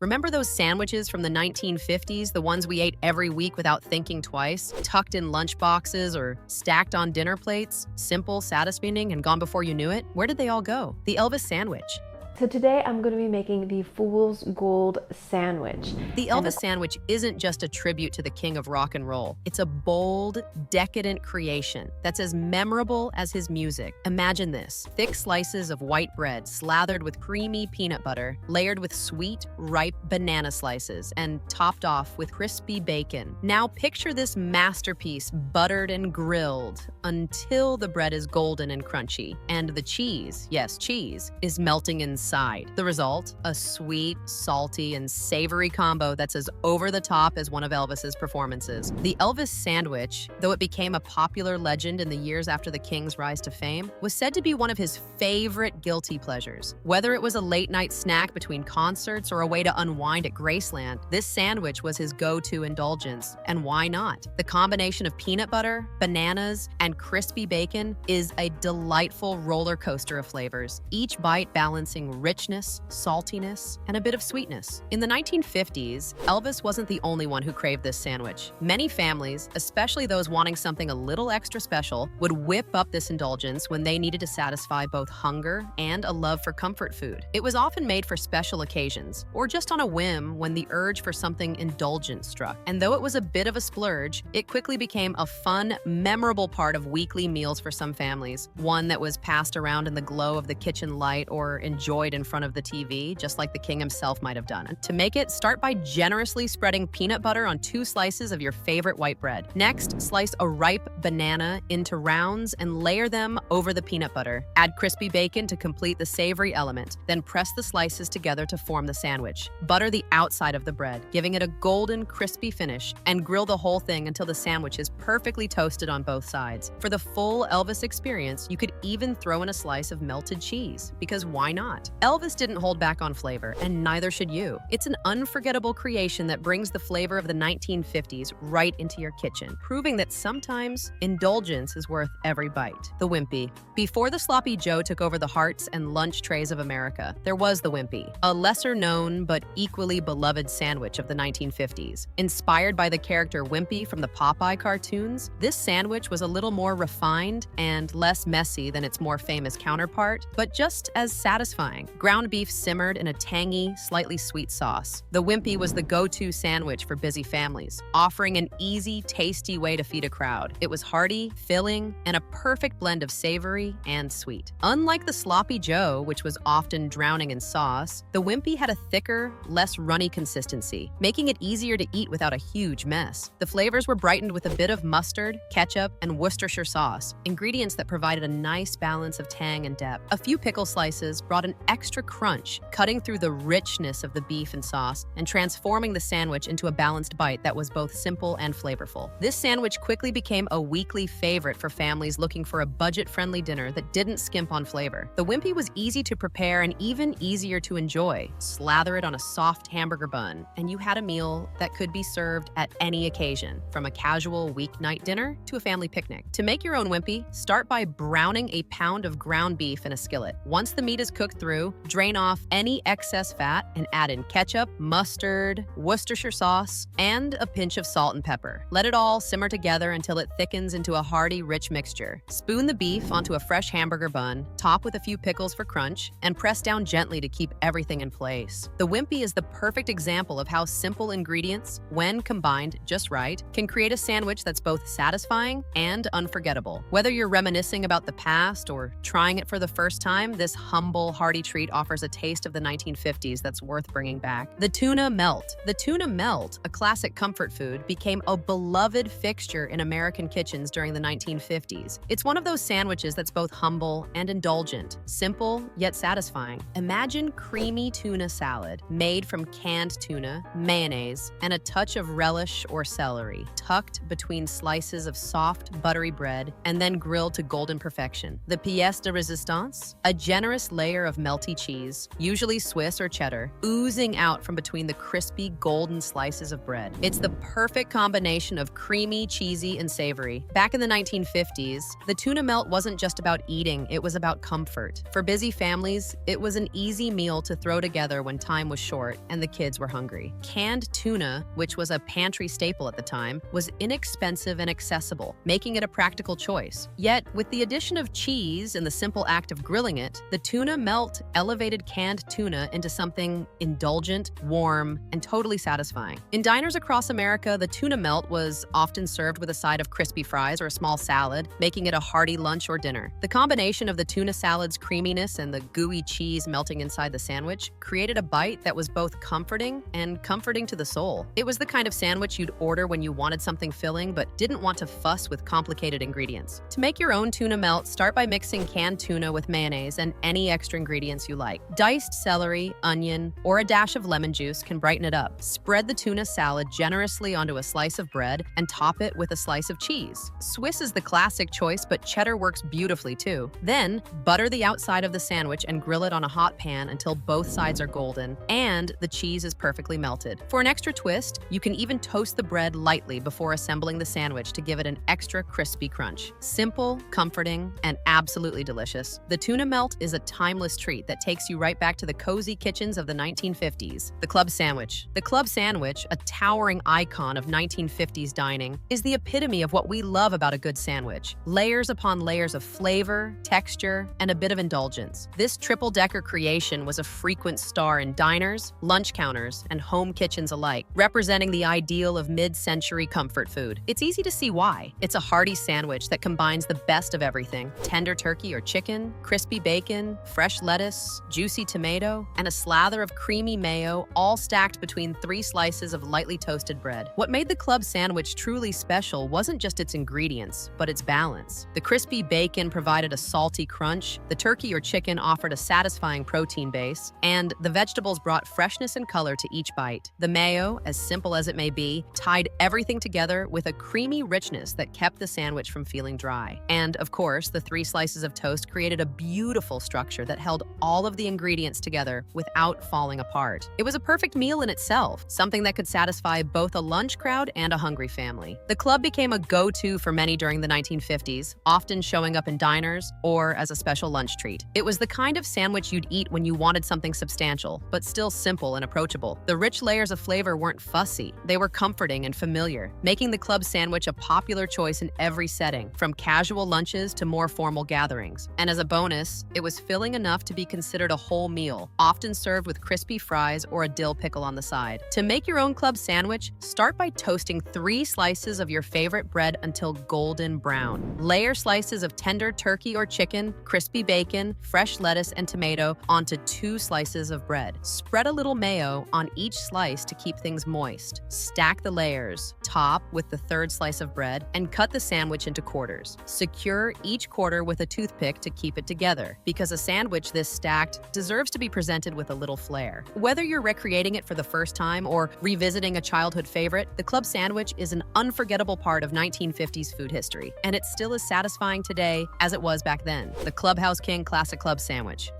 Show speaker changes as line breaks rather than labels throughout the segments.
Remember those sandwiches from the 1950s, the ones we ate every week without thinking twice, tucked in lunch boxes or stacked on dinner plates? Simple, satisfying, and gone before you knew it? Where did they all go? The Elvis sandwich.
So today I'm going to be making the Fool's Gold sandwich.
The Elvis sandwich isn't just a tribute to the king of rock and roll. It's a bold, decadent creation that's as memorable as his music. Imagine this: thick slices of white bread slathered with creamy peanut butter, layered with sweet, ripe banana slices, and topped off with crispy bacon. Now picture this masterpiece buttered and grilled until the bread is golden and crunchy, and the cheese, yes, cheese, is melting inside. The result, a sweet, salty, and savory combo that's as over the top as one of Elvis's performances. The Elvis sandwich, though it became a popular legend in the years after the King's rise to fame, was said to be one of his favorite guilty pleasures. Whether it was a late-night snack between concerts or a way to unwind at Graceland, this sandwich was his go-to indulgence. And why not? The combination of peanut butter, bananas, and crispy bacon is a delightful roller coaster of flavors, each bite balancing richness, saltiness, and a bit of sweetness. In the 1950s, Elvis wasn't the only one who craved this sandwich. Many families, especially those wanting something a little extra special, would whip up this indulgence when they needed to satisfy both hunger and a love for comfort food. It was often made for special occasions, or just on a whim when the urge for something indulgent struck. And though it was a bit of a splurge, it quickly became a fun, memorable part of weekly meals for some families, one that was passed around in the glow of the kitchen light or enjoyed in front of the TV, just like the king himself might have done. To make it, start by generously spreading peanut butter on 2 slices of your favorite white bread. Next, slice a ripe banana into rounds and layer them over the peanut butter. Add crispy bacon to complete the savory element. Then press the slices together to form the sandwich. Butter the outside of the bread, giving it a golden, crispy finish, and grill the whole thing until the sandwich is perfectly toasted on both sides. For the full Elvis experience, you could even throw in a slice of melted cheese, because why not? Elvis didn't hold back on flavor, and neither should you. It's an unforgettable creation that brings the flavor of the 1950s right into your kitchen, proving that sometimes indulgence is worth every bite. The Wimpy. Before the Sloppy Joe took over the hearts and lunch trays of America, there was the Wimpy, a lesser-known but equally beloved sandwich of the 1950s. Inspired by the character Wimpy from the Popeye cartoons, this sandwich was a little more refined and less messy than its more famous counterpart, but just as satisfying. Ground beef simmered in a tangy, slightly sweet sauce. The Wimpy was the go-to sandwich for busy families, offering an easy, tasty way to feed a crowd. It was hearty, filling, and a perfect blend of savory and sweet. Unlike the Sloppy Joe, which was often drowning in sauce, the Wimpy had a thicker, less runny consistency, making it easier to eat without a huge mess. The flavors were brightened with a bit of mustard, ketchup, and Worcestershire sauce, ingredients that provided a nice balance of tang and depth. A few pickle slices brought an extra crunch, cutting through the richness of the beef and sauce and transforming the sandwich into a balanced bite that was both simple and flavorful. This sandwich quickly became a weekly favorite for families looking for a budget-friendly dinner that didn't skimp on flavor. The Wimpy was easy to prepare and even easier to enjoy. Slather it on a soft hamburger bun, and you had a meal that could be served at any occasion, from a casual weeknight dinner to a family picnic. To make your own Wimpy, start by browning a pound of ground beef in a skillet. Once the meat is cooked through, drain off any excess fat and add in ketchup, mustard, Worcestershire sauce, and a pinch of salt and pepper. Let it all simmer together until it thickens into a hearty, rich mixture. Spoon the beef onto a fresh hamburger bun, top with a few pickles for crunch, and press down gently to keep everything in place. The Wimpy is the perfect example of how simple ingredients, when combined just right, can create a sandwich that's both satisfying and unforgettable. Whether you're reminiscing about the past or trying it for the first time, this humble, hearty treat offers a taste of the 1950s that's worth bringing back. The tuna melt. The tuna melt, a classic comfort food, became a beloved fixture in American kitchens during the 1950s. It's one of those sandwiches that's both humble and indulgent, simple yet satisfying. Imagine creamy tuna salad made from canned tuna, mayonnaise, and a touch of relish or celery, tucked between slices of soft, buttery bread and then grilled to golden perfection. The pièce de résistance, a generous layer of melted melty cheese, usually Swiss or cheddar, oozing out from between the crispy, golden slices of bread. It's the perfect combination of creamy, cheesy, and savory. Back in the 1950s, the tuna melt wasn't just about eating, it was about comfort. For busy families, it was an easy meal to throw together when time was short and the kids were hungry. Canned tuna, which was a pantry staple at the time, was inexpensive and accessible, making it a practical choice. Yet, with the addition of cheese and the simple act of grilling it, the tuna melt elevated canned tuna into something indulgent, warm, and totally satisfying. In diners across America, the tuna melt was often served with a side of crispy fries or a small salad, making it a hearty lunch or dinner. The combination of the tuna salad's creaminess and the gooey cheese melting inside the sandwich created a bite that was both comforting and comforting to the soul. It was the kind of sandwich you'd order when you wanted something filling but didn't want to fuss with complicated ingredients. To make your own tuna melt, start by mixing canned tuna with mayonnaise and any extra ingredients you like. Diced celery, onion, or a dash of lemon juice can brighten it up. Spread the tuna salad generously onto a slice of bread and top it with a slice of cheese. Swiss is the classic choice, but cheddar works beautifully too. Then, butter the outside of the sandwich and grill it on a hot pan until both sides are golden and the cheese is perfectly melted. For an extra twist, you can even toast the bread lightly before assembling the sandwich to give it an extra crispy crunch. Simple, comforting, and absolutely delicious. The tuna melt is a timeless treat that takes you right back to the cozy kitchens of the 1950s. The club sandwich. The club sandwich, a towering icon of 1950s dining, is the epitome of what we love about a good sandwich. Layers upon layers of flavor, texture, and a bit of indulgence. This triple-decker creation was a frequent star in diners, lunch counters, and home kitchens alike, representing the ideal of mid-century comfort food. It's easy to see why. It's a hearty sandwich that combines the best of everything: tender turkey or chicken, crispy bacon, fresh lettuce, juicy tomato, and a slather of creamy mayo, all stacked between 3 slices of lightly toasted bread. What made the club sandwich truly special wasn't just its ingredients, but its balance. The crispy bacon provided a salty crunch, the turkey or chicken offered a satisfying protein base, and the vegetables brought freshness and color to each bite. The mayo, as simple as it may be, tied everything together with a creamy richness that kept the sandwich from feeling dry. And, of course, the 3 slices of toast created a beautiful structure that held all of the ingredients together without falling apart. It was a perfect meal in itself, something that could satisfy both a lunch crowd and a hungry family. The club became a go-to for many during the 1950s, often showing up in diners or as a special lunch treat. It was the kind of sandwich you'd eat when you wanted something substantial, but still simple and approachable. The rich layers of flavor weren't fussy. They were comforting and familiar, making the club sandwich a popular choice in every setting, from casual lunches to more formal gatherings. And as a bonus, it was filling enough to be considered a whole meal, often served with crispy fries or a dill pickle on the side. To make your own club sandwich, start by toasting 3 slices of your favorite bread until golden brown. Layer slices of tender turkey or chicken, crispy bacon, fresh lettuce, and tomato onto 2 slices of bread. Spread a little mayo on each slice to keep things moist. Stack the layers, top with the 3rd slice of bread, and cut the sandwich into quarters. Secure each quarter with a toothpick to keep it together, because a sandwich this stacked deserves to be presented with a little flair. Whether you're recreating it for the first time or revisiting a childhood favorite, the club sandwich is an unforgettable part of 1950s food history, and it's still as satisfying today as it was back then. The Clubhouse King Classic Club Sandwich.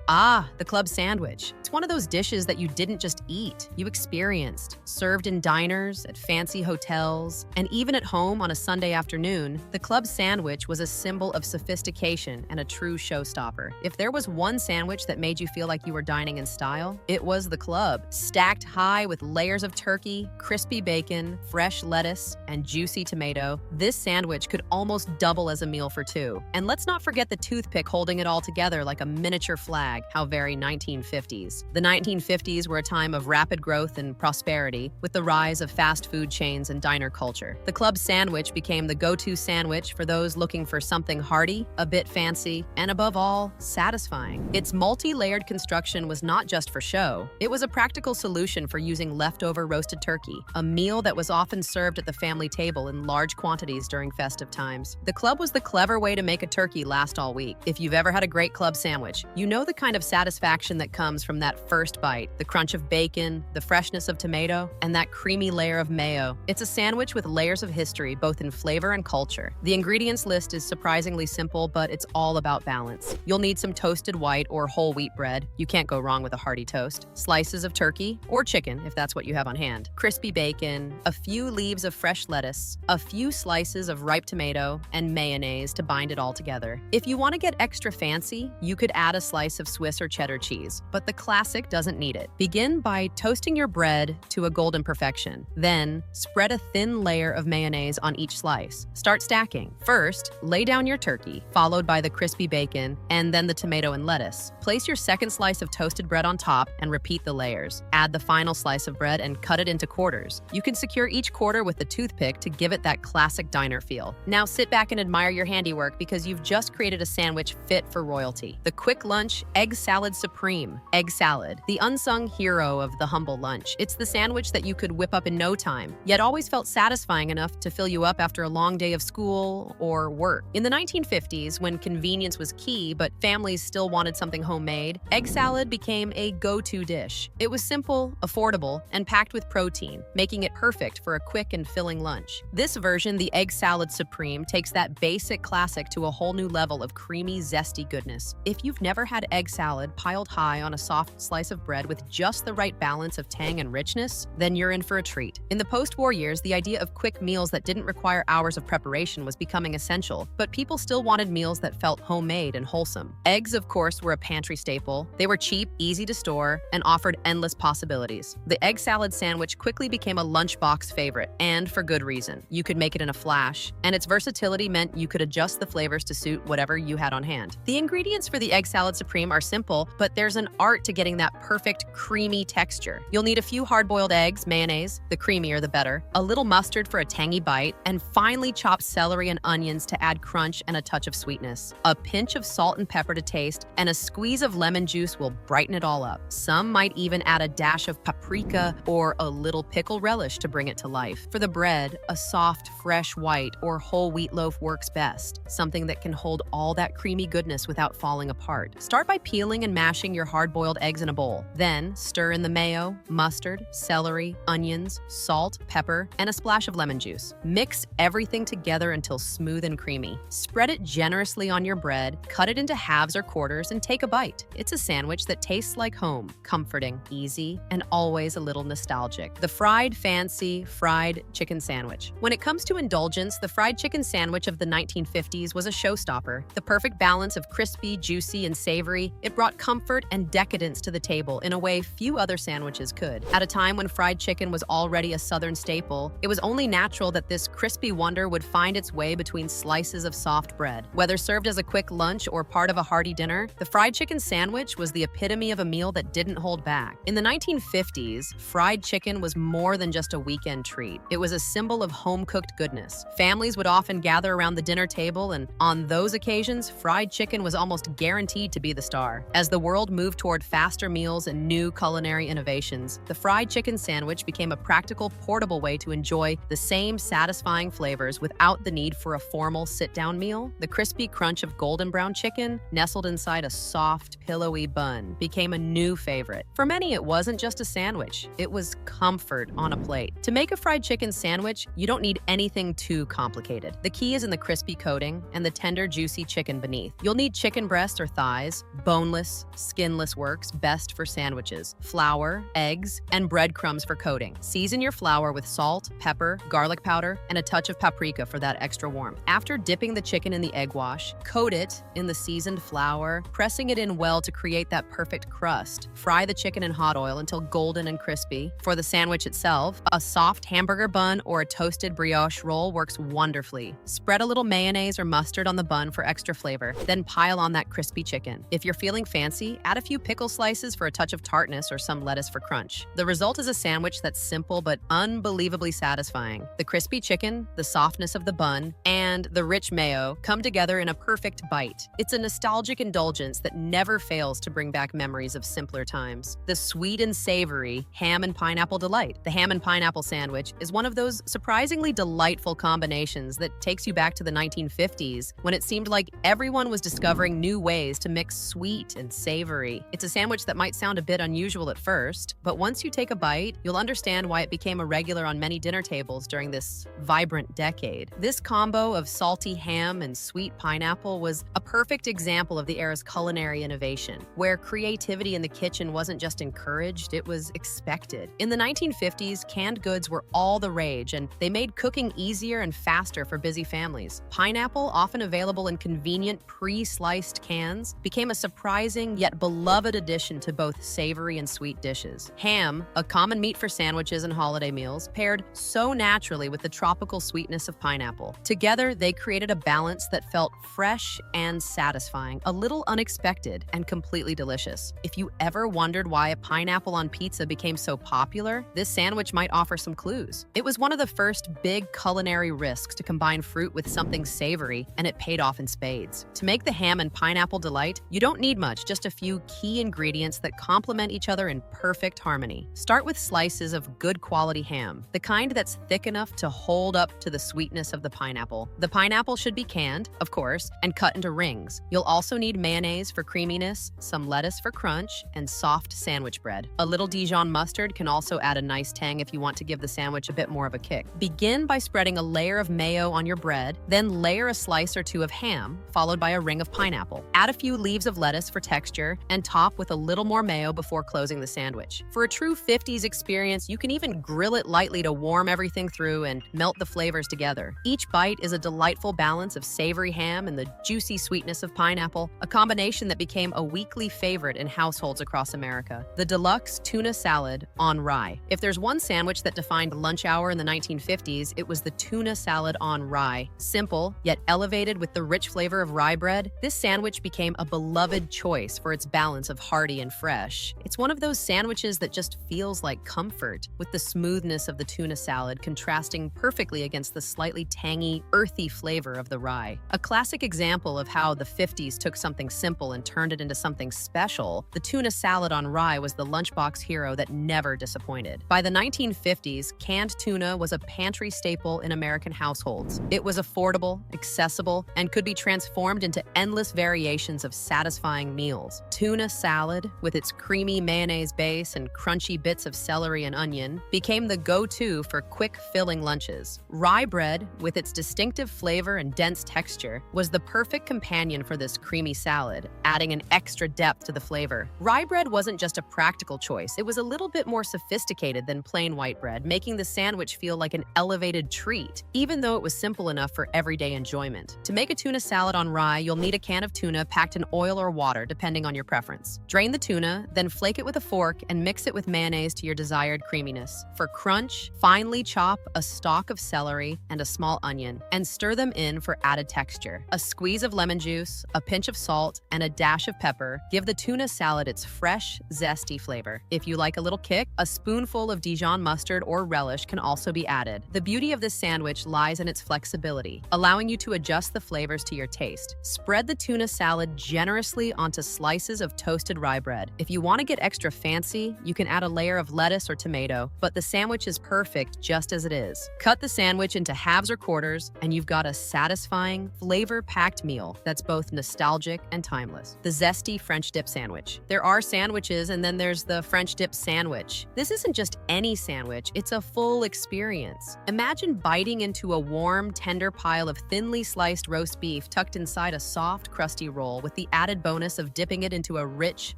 Ah, the club sandwich. It's one of those dishes that you didn't just eat, you experienced. Served in diners, at fancy hotels, and even at home on a Sunday afternoon, the club sandwich was a symbol of sophistication and a true showstopper. If there was one sandwich that made you feel like you were dining in style, it was the club. Stacked high with layers of turkey, crispy bacon, fresh lettuce, and juicy tomato, this sandwich could almost double as a meal for 2. And let's not forget the toothpick holding it all together like a miniature flag. How very 1950s. The 1950s were a time of rapid growth and prosperity, with the rise of fast food chains and diner culture. The club sandwich became the go-to sandwich for those looking for something hearty, a bit fancy, and above all, satisfying. Its multi-layered construction was not just for show. It was a practical solution for using leftover roasted turkey, a meal that was often served at the family table in large quantities during festive times. The club was the clever way to make a turkey last all week. If you've ever had a great club sandwich, you know the kind of satisfaction that comes from that first bite, the crunch of bacon, the freshness of tomato, and that creamy layer of mayo. It's a sandwich with layers of history, both in flavor and culture. The ingredients list is surprisingly simple, but it's all about balance. You'll need some toasted white or whole wheat bread. You can't go wrong with a hearty toast. Slices of turkey or chicken, if that's what you have on hand. Crispy bacon, a few leaves of fresh lettuce, a few slices of ripe tomato, and mayonnaise to bind it all together. If you want to get extra fancy, you could add a slice of Swiss or cheddar cheese, but the classic doesn't need it. Begin by toasting your bread to a golden perfection. Then, spread a thin layer of mayonnaise on each slice. Start stacking. First, lay down your turkey, followed by the crispy bacon, and then the tomato and lettuce. Place your second slice of toasted bread on top and repeat the layers. Add the final slice of bread and cut it into quarters. You can secure each quarter with a toothpick to give it that classic diner feel. Now sit back and admire your handiwork because you've just created a sandwich fit for royalty. The quick lunch egg salad supreme. Egg salad, the unsung hero of the humble lunch. It's the sandwich that you could whip up in no time, yet always felt satisfying enough to fill you up after a long day of school or work. In the 1950s, when convenience was key but families still wanted something homemade, egg salad became a go-to dish. It was simple, affordable, and packed with protein, making it perfect for a quick and filling lunch. This version, the egg salad supreme, takes that basic classic to a whole new level of creamy, zesty goodness. If you've never had egg salad piled high on a soft slice of bread with just the right balance of tang and richness, then you're in for a treat. In the post-war years, the idea of quick meals that didn't require hours of preparation was becoming essential, but people still wanted meals that felt homemade and wholesome. Eggs, of course, were a pantry staple. They were cheap, easy to store, and offered endless possibilities. The egg salad sandwich quickly became a lunchbox favorite, and for good reason. You could make it in a flash, and its versatility meant you could adjust the flavors to suit whatever you had on hand. The ingredients for the egg salad supreme are simple, but there's an art to getting that perfect, creamy texture. You'll need a few hard-boiled eggs, mayonnaise, the creamier the better, a little mustard for a tangy bite, and finely chopped celery and onions to add crunch and a touch of sweetness. A pinch of salt and pepper to taste, and a squeeze of lemon juice will brighten it all up. Some might even add a dash of paprika or a little pickle relish to bring it to life. For the bread, a soft, fresh white or whole wheat loaf works best, something that can hold all that creamy goodness without falling apart. Start by peeling and mashing your hard-boiled eggs in a bowl. Then, stir in the mayo, mustard, celery, onions, salt, pepper, and a splash of lemon juice. Mix everything together until smooth and creamy. Spread it generously on your bread, cut it into halves or quarters, and take a bite. It's a sandwich that tastes like home, comforting, easy, and always a little nostalgic. The fancy fried chicken sandwich. When it comes to indulgence, the fried chicken sandwich of the 1950s was a showstopper. The perfect balance of crispy, juicy, and savory, it brought comfort and decadence to the table in a way few other sandwiches could. At a time when fried chicken was already a Southern staple, it was only natural that this crispy wonder would find its way between slices of soft bread. Whether served as a quick lunch or part of a hearty dinner, the fried chicken sandwich was the epitome of a meal that didn't hold back. In the 1950s, fried chicken was more than just a weekend treat. It was a symbol of home-cooked goodness. Families would often gather around the dinner table, and on those occasions, fried chicken was almost guaranteed to be the star. As the world moved toward faster meals and new culinary innovations, the fried chicken sandwich became a practical, portable way to enjoy the same satisfying flavors without the need for a formal sit-down meal. The crispy crunch of golden brown chicken, nestled inside a soft, pillowy bun, became a new favorite. For many, it wasn't just a sandwich. It was comfort on a plate. To make a fried chicken sandwich, you don't need anything too complicated. The key is in the crispy coating and the tender, juicy chicken beneath. You'll need chicken breast or thighs. Boneless, skinless works best for sandwiches. Flour, eggs, and breadcrumbs for coating. Season your flour with salt, pepper, garlic powder, and a touch of paprika for that extra warmth. After dipping the chicken in the egg wash, coat it in the seasoned flour, pressing it in well to create that perfect crust. Fry the chicken in hot oil until golden and crispy. For the sandwich itself, a soft hamburger bun or a toasted brioche roll works wonderfully. Spread a little mayonnaise or mustard on the bun for extra flavor, then pile on that crispy chicken. If you're feeling fancy, add a few pickle slices for a touch of tartness or some lettuce for crunch. The result is a sandwich that's simple but unbelievably satisfying. The crispy chicken, the softness of the bun, and the rich mayo come together in a perfect bite. It's a nostalgic indulgence that never fails to bring back memories of simpler times. The sweet and savory ham and pineapple delight. The ham and pineapple sandwich is one of those surprisingly delightful combinations that takes you back to the 1950s, when it seemed like everyone was discovering new ways to mix sweet sweet and savory. It's a sandwich that might sound a bit unusual at first, but once you take a bite, you'll understand why it became a regular on many dinner tables during this vibrant decade. This combo of salty ham and sweet pineapple was a perfect example of the era's culinary innovation, where creativity in the kitchen wasn't just encouraged, it was expected. In the 1950s, canned goods were all the rage, and they made cooking easier and faster for busy families. Pineapple, often available in convenient pre-sliced cans, became a surprising yet beloved addition to both savory and sweet dishes. Ham, a common meat for sandwiches and holiday meals, paired so naturally with the tropical sweetness of pineapple. Together, they created a balance that felt fresh and satisfying, a little unexpected, and completely delicious. If you ever wondered why a pineapple on pizza became so popular, this sandwich might offer some clues. It was one of the first big culinary risks to combine fruit with something savory, and it paid off in spades. To make the ham and pineapple delight, you don't need much, just a few key ingredients that complement each other in perfect harmony. Start with slices of good quality ham, the kind that's thick enough to hold up to the sweetness of the pineapple. The pineapple should be canned, of course, and cut into rings. You'll also need mayonnaise for creaminess, some lettuce for crunch, and soft sandwich bread. A little Dijon mustard can also add a nice tang if you want to give the sandwich a bit more of a kick. Begin by spreading a layer of mayo on your bread, then layer a slice or two of ham, followed by a ring of pineapple. Add a few leaves of lettuce for texture, and top with a little more mayo before closing the sandwich. For a true 50s experience, you can even grill it lightly to warm everything through and melt the flavors together. Each bite is a delightful balance of savory ham and the juicy sweetness of pineapple, a combination that became a weekly favorite in households across America. The deluxe tuna salad on rye. If there's one sandwich that defined lunch hour in the 1950s, it was the tuna salad on rye. Simple, yet elevated with the rich flavor of rye bread, this sandwich became a beloved choice for its balance of hearty and fresh. It's one of those sandwiches that just feels like comfort, with the smoothness of the tuna salad contrasting perfectly against the slightly tangy, earthy flavor of the rye. A classic example of how the 50s took something simple and turned it into something special, the tuna salad on rye was the lunchbox hero that never disappointed. By the 1950s, canned tuna was a pantry staple in American households. It was affordable, accessible, and could be transformed into endless variations of satisfying meals. Tuna salad, with its creamy mayonnaise base and crunchy bits of celery and onion, became the go-to for quick, filling lunches. Rye bread, with its distinctive flavor and dense texture, was the perfect companion for this creamy salad, adding an extra depth to the flavor. Rye bread wasn't just a practical choice, it was a little bit more sophisticated than plain white bread, making the sandwich feel like an elevated treat, even though it was simple enough for everyday enjoyment. To make a tuna salad on rye, you'll need a can of tuna packed in oil or water, depending on your preference. Drain the tuna, then flake it with a fork and mix it with mayonnaise to your desired creaminess. For crunch, finely chop a stalk of celery and a small onion, and stir them in for added texture. A squeeze of lemon juice, a pinch of salt, and a dash of pepper give the tuna salad its fresh, zesty flavor. If you like a little kick, a spoonful of Dijon mustard or relish can also be added. The beauty of this sandwich lies in its flexibility, allowing you to adjust the flavors to your taste. Spread the tuna salad generously onto slices of toasted rye bread. If you want to get extra fancy, you can add a layer of lettuce or tomato, but the sandwich is perfect just as it is. Cut the sandwich into halves or quarters, and you've got a satisfying, flavor-packed meal that's both nostalgic and timeless. The zesty French dip sandwich. There are sandwiches, and then there's the French dip sandwich. This isn't just any sandwich, it's a full experience. Imagine biting into a warm, tender pile of thinly sliced roast beef tucked inside a soft, crusty roll with the added bonus of dipping it into a rich,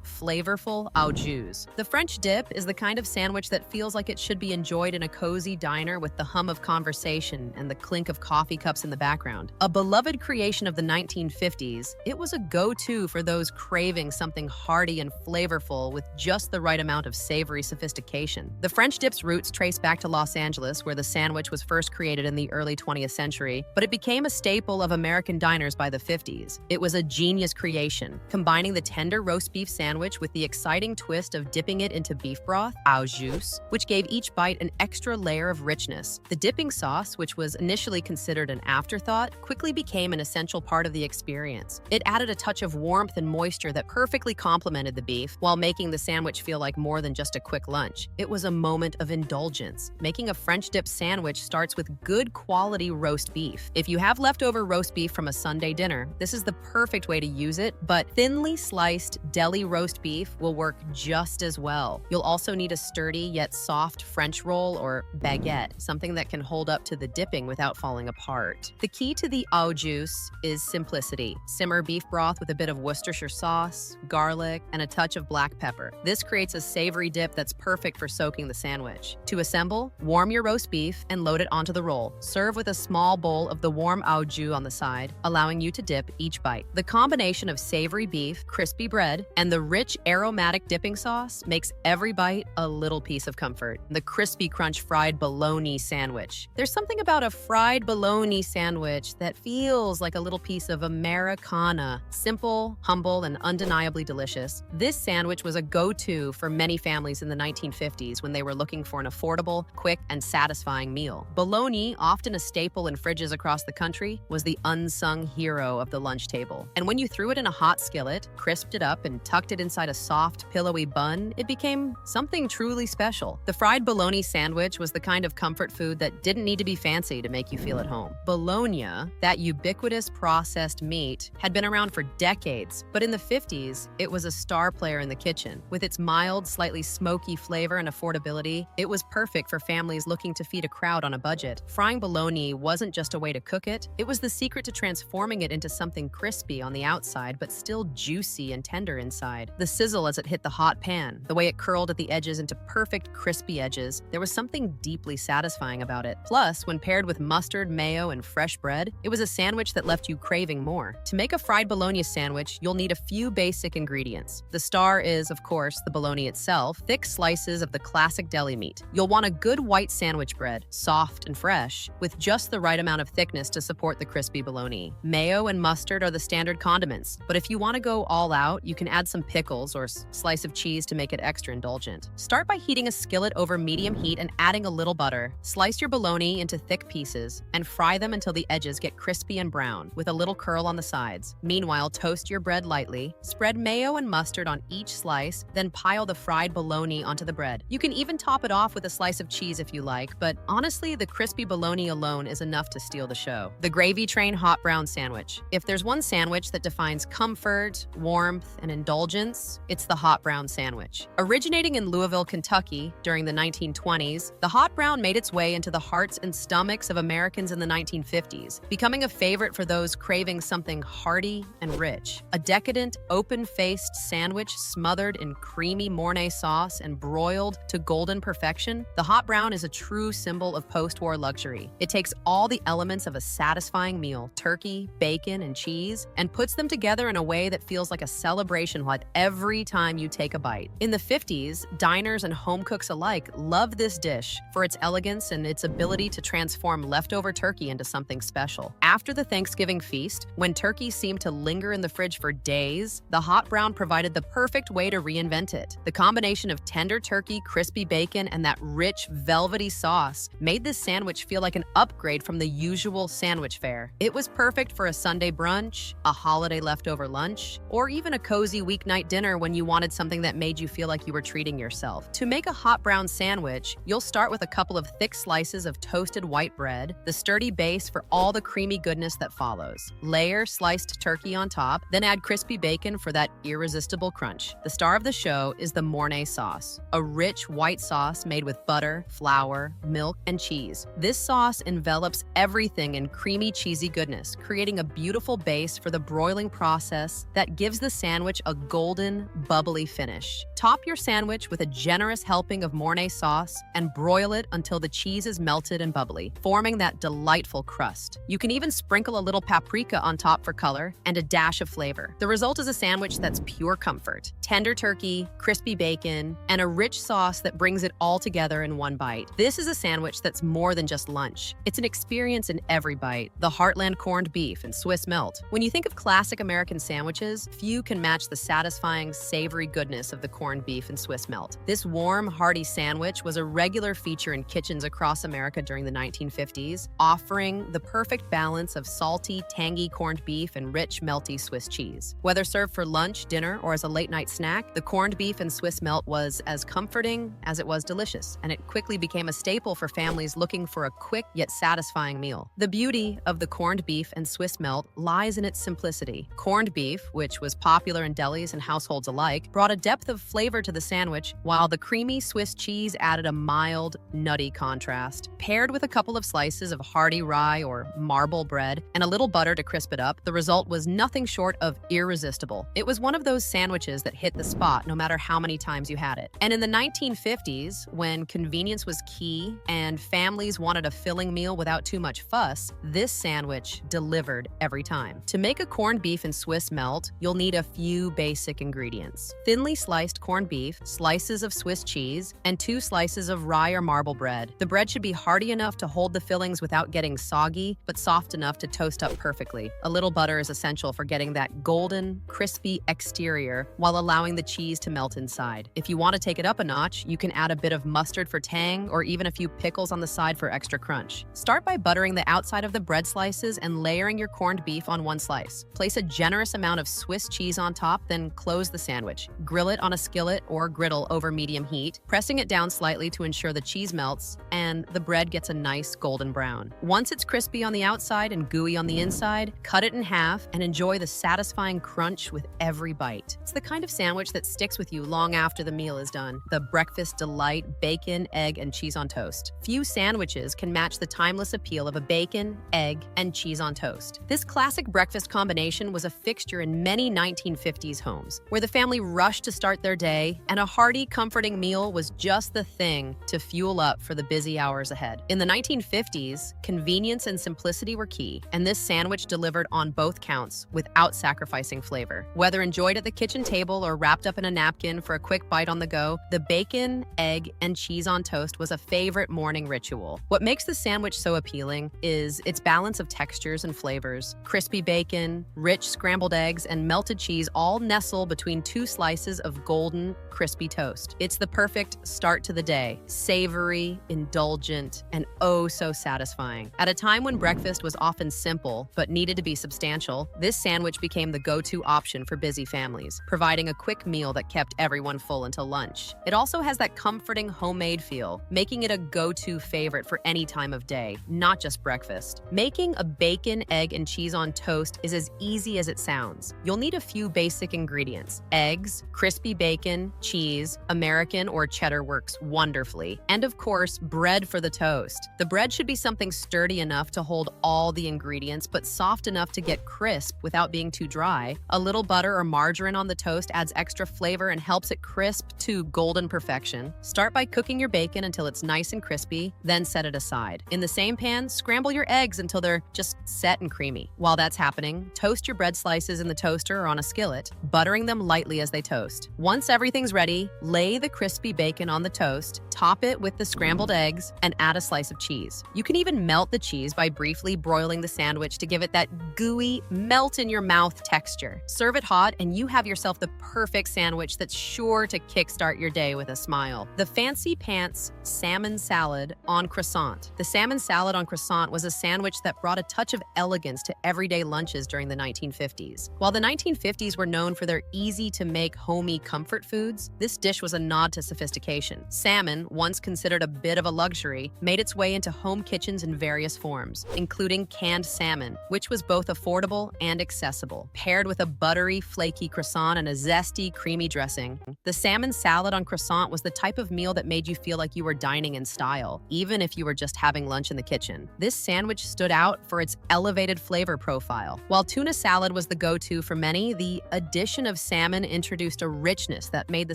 flavorful au jus. The French dip is the kind of sandwich that feels like it should be enjoyed in a cozy diner with the hum of conversation and the clink of coffee cups in the background. A beloved creation of the 1950s, it was a go-to for those craving something hearty and flavorful with just the right amount of savory sophistication. The French dip's roots trace back to Los Angeles, where the sandwich was first created in the early 20th century, but it became a staple of American diners by the 50s. It was a genius creation, combining the tender roast beef sandwich with the exciting twist of dipping it into beef broth, au jus, which gave each bite an extra layer of richness. The dipping sauce, which was initially considered an afterthought, quickly became an essential part of the experience. It added a touch of warmth and moisture that perfectly complemented the beef, while making the sandwich feel like more than just a quick lunch. It was a moment of indulgence. Making a French dip sandwich starts with good quality roast beef. If you have leftover roast beef from a Sunday dinner, this is the perfect way to use it, but thin Thinly sliced deli roast beef will work just as well. You'll also need a sturdy yet soft French roll or baguette, something that can hold up to the dipping without falling apart. The key to the au jus is simplicity. Simmer beef broth with a bit of Worcestershire sauce, garlic, and a touch of black pepper. This creates a savory dip that's perfect for soaking the sandwich. To assemble, warm your roast beef and load it onto the roll. Serve with a small bowl of the warm au jus on the side, allowing you to dip each bite. The combination of savory beef, crispy bread, and the rich aromatic dipping sauce makes every bite a little piece of comfort. The crispy crunch fried bologna sandwich. There's something about a fried bologna sandwich that feels like a little piece of Americana. Simple, humble, and undeniably delicious. This sandwich was a go-to for many families in the 1950s when they were looking for an affordable, quick, and satisfying meal. Bologna, often a staple in fridges across the country, was the unsung hero of the lunch table. And when you threw it in a hot skillet, crisped it up, and tucked it inside a soft, pillowy bun, it became something truly special. The fried bologna sandwich was the kind of comfort food that didn't need to be fancy to make you feel at home. Bologna, that ubiquitous processed meat, had been around for decades, but in the 50s, it was a star player in the kitchen. With its mild, slightly smoky flavor and affordability, it was perfect for families looking to feed a crowd on a budget. Frying bologna wasn't just a way to cook it, it was the secret to transforming it into something crispy on the outside, but still juicy and tender inside. The sizzle as it hit the hot pan, the way it curled at the edges into perfect crispy edges, there was something deeply satisfying about it. Plus, when paired with mustard, mayo, and fresh bread, it was a sandwich that left you craving more. To make a fried bologna sandwich, you'll need a few basic ingredients. The star is, of course, the bologna itself, thick slices of the classic deli meat. You'll want a good white sandwich bread, soft and fresh, with just the right amount of thickness to support the crispy bologna. Mayo and mustard are the standard condiments, but if you want to go all out, you can add some pickles or slice of cheese to make it extra indulgent. Start by heating a skillet over medium heat and adding a little butter. Slice your bologna into thick pieces and fry them until the edges get crispy and brown, with a little curl on the sides. Meanwhile, toast your bread lightly, spread mayo and mustard on each slice, then pile the fried bologna onto the bread. You can even top it off with a slice of cheese if you like, but honestly, the crispy bologna alone is enough to steal the show. The Gravy Train Hot Brown Sandwich. If there's one sandwich that defines comfort, warmth, and indulgence, it's the hot brown sandwich. Originating in Louisville, Kentucky during the 1920s, the hot brown made its way into the hearts and stomachs of Americans in the 1950s, becoming a favorite for those craving something hearty and rich. A decadent, open-faced sandwich smothered in creamy Mornay sauce and broiled to golden perfection, the hot brown is a true symbol of post-war luxury. It takes all the elements of a satisfying meal, turkey, bacon, and cheese, and puts them together in a way that feels like a celebration every time you take a bite. In the 50s, diners and home cooks alike loved this dish for its elegance and its ability to transform leftover turkey into something special. After the Thanksgiving feast, when turkey seemed to linger in the fridge for days, the hot brown provided the perfect way to reinvent it. The combination of tender turkey, crispy bacon, and that rich, velvety sauce made this sandwich feel like an upgrade from the usual sandwich fare. It was perfect for a Sunday brunch, a holiday leftover lunch, or even a cozy weeknight dinner when you wanted something that made you feel like you were treating yourself. To make a hot brown sandwich, you'll start with a couple of thick slices of toasted white bread, the sturdy base for all the creamy goodness that follows. Layer sliced turkey on top, then add crispy bacon for that irresistible crunch. The star of the show is the Mornay sauce, a rich white sauce made with butter, flour, milk, and cheese. This sauce envelops everything in creamy, cheesy goodness, creating a beautiful base for the broiling process that gives the sandwich a golden, bubbly finish. Top your sandwich with a generous helping of Mornay sauce and broil it until the cheese is melted and bubbly, forming that delightful crust. You can even sprinkle a little paprika on top for color and a dash of flavor. The result is a sandwich that's pure comfort, tender turkey, crispy bacon, and a rich sauce that brings it all together in one bite. This is a sandwich that's more than just lunch. It's an experience in every bite. The Heartland corned beef and Swiss melt. When you think of classic American sandwiches, few can match the satisfying, savory goodness of the corned beef and Swiss melt. This warm, hearty sandwich was a regular feature in kitchens across America during the 1950s, offering the perfect balance of salty, tangy corned beef and rich, melty Swiss cheese. Whether served for lunch, dinner, or as a late-night snack, the corned beef and Swiss melt was as comforting as it was delicious, and it quickly became a staple for families looking for a quick yet satisfying meal. The beauty of the corned beef and Swiss melt lies in its simplicity. Corned beef, which was popular in delis and households alike, brought a depth of flavor to the sandwich, while the creamy Swiss cheese added a mild, nutty contrast. Paired with a couple of slices of hearty rye or marble bread and a little butter to crisp it up, the result was nothing short of irresistible. It was one of those sandwiches that hit the spot no matter how many times you had it. And in the 1950s, when convenience was key and families wanted a filling meal without too much fuss, this sandwich delivered every time. To make a corned beef and Swiss melt, you'll need a few basic ingredients: thinly sliced corned beef, slices of Swiss cheese, and 2 slices of rye or marble bread. The bread should be hearty enough to hold the fillings without getting soggy, but soft enough to toast up perfectly. A little butter is essential for getting that golden, crispy exterior while allowing the cheese to melt inside. If you want to take it up a notch, you can add a bit of mustard for tang or even a few pickles on the side for extra crunch. Start by buttering the outside of the bread slices and layering your corned beef on one slice. Place a generous amount of Swiss cheese on top, then close the sandwich. Grill it on a skillet or griddle over medium heat, pressing it down slightly to ensure the cheese melts and the bread gets a nice golden brown. Once it's crispy on the outside and gooey on the inside, cut it in half and enjoy the satisfying crunch with every bite. It's the kind of sandwich that sticks with you long after the meal is done. The breakfast delight: bacon, egg, and cheese on toast. Few sandwiches can match the timeless appeal of a bacon, egg, and cheese on toast. This classic breakfast combination was a fixture in many 1950s homes, where the family rushed to start their day, and a hearty, comforting meal was just the thing to fuel up for the busy hours ahead. In the 1950s, convenience and simplicity were key, and this sandwich delivered on both counts without sacrificing flavor. Whether enjoyed at the kitchen table or wrapped up in a napkin for a quick bite on the go, the bacon, egg, and cheese on toast was a favorite morning ritual. What makes the sandwich so appealing is its balance of textures and flavors. Crispy bacon, rich scrambled eggs, and melted cheese all nestle between 2 slices of golden, crispy toast. It's the perfect start to the day: savory, indulgent, and oh so satisfying. At a time when breakfast was often simple but needed to be substantial, this sandwich became the go-to option for busy families, providing a quick meal that kept everyone full until lunch. It also has that comforting homemade feel, making it a go-to favorite for any time of day, not just breakfast. Making a bacon, egg, and cheese on toast is as easy as it sounds. You'll need a few basic ingredients: eggs, crispy bacon, cheese, American or cheddar works wonderfully, and of course, bread for the toast. The bread should be something sturdy enough to hold all the ingredients, but soft enough to get crisp without being too dry. A little butter or margarine on the toast adds extra flavor and helps it crisp to golden perfection. Start by cooking your bacon until it's nice and crispy, then set it aside. In the same pan, scramble your eggs until they're just set and creamy. While that's happening, toast your bread slices in the toaster or on a skillet, buttering them lightly as they toast. Once everything's ready, lay the crispy bacon on the toast, top it with the scrambled eggs, and add a slice of cheese. You can even melt the cheese by briefly broiling the sandwich to give it that gooey, melt-in-your-mouth texture. Serve it hot, and you have yourself the perfect sandwich that's sure to kickstart your day with a smile. The fancy pants salmon salad on croissant. The salmon salad on croissant was a sandwich that brought a touch of elegance to everyday lunches during the 1950s. While the 1950s were known for their easy-to-make, homey comfort foods, this dish was a nod to sophistication. Salmon, once considered a bit of a luxury, made its way into home kitchens in various forms, including canned salmon, which was both affordable and accessible. Paired with a buttery, flaky croissant and a zesty, creamy dressing, the salmon salad on croissant was the type of meal that made you feel like you were dining in style, even if you were just having lunch in the kitchen. This sandwich stood out for its elevated flavor profile. While tuna salad was the go-to for many, the addition of salmon introduced a richness that made the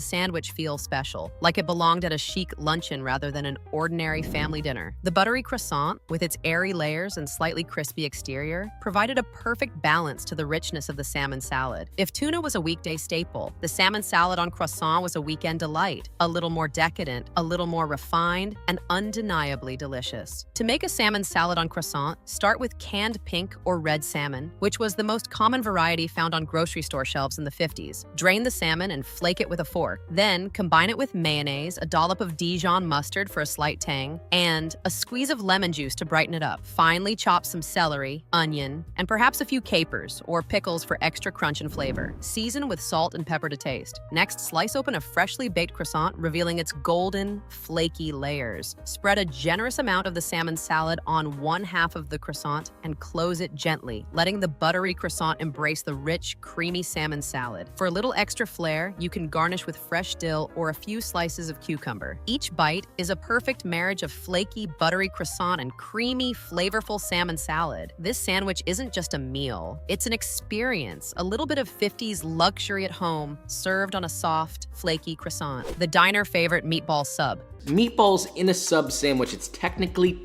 sandwich feel special, like it belonged at a chic luncheon rather than an ordinary family dinner. The buttery croissant, with its airy layers and slightly crispy exterior, provided a perfect balance to the richness of the salmon salad. If tuna was a weekday staple, the salmon salad on croissant was a weekend delight, a little more decadent, a little more refined, and undeniably delicious. To make a salmon salad on croissant, start with canned pink or red salmon, which was the most common variety found on grocery store shelves in the 50s. Drain the salmon and flake it with a fork. Then combine it with mayonnaise, a dollop of Dijon mustard for a slight tang, and a squeeze of lemon juice to brighten it up. Finely chop some celery, onion, and perhaps a few capers or pickles for extra crunch and flavor. Season with salt and pepper to taste. Next, slice open a freshly baked croissant, revealing its golden, flaky layers. Spread a generous amount of the salmon salad on one half of the croissant and close it gently, letting the buttery croissant embrace the rich, creamy salmon salad. For a little extra flair, you can garnish with fresh dill or a few slices of cucumber. Each bite is a perfect marriage of flaky, buttery croissant and creamy, flavorful salmon salad. This sandwich isn't just a meal, it's an experience, a little bit of 50s luxury at home, served on a soft, flaky croissant. The diner favorite meatball sub.
Meatballs in a sub sandwich, it's technically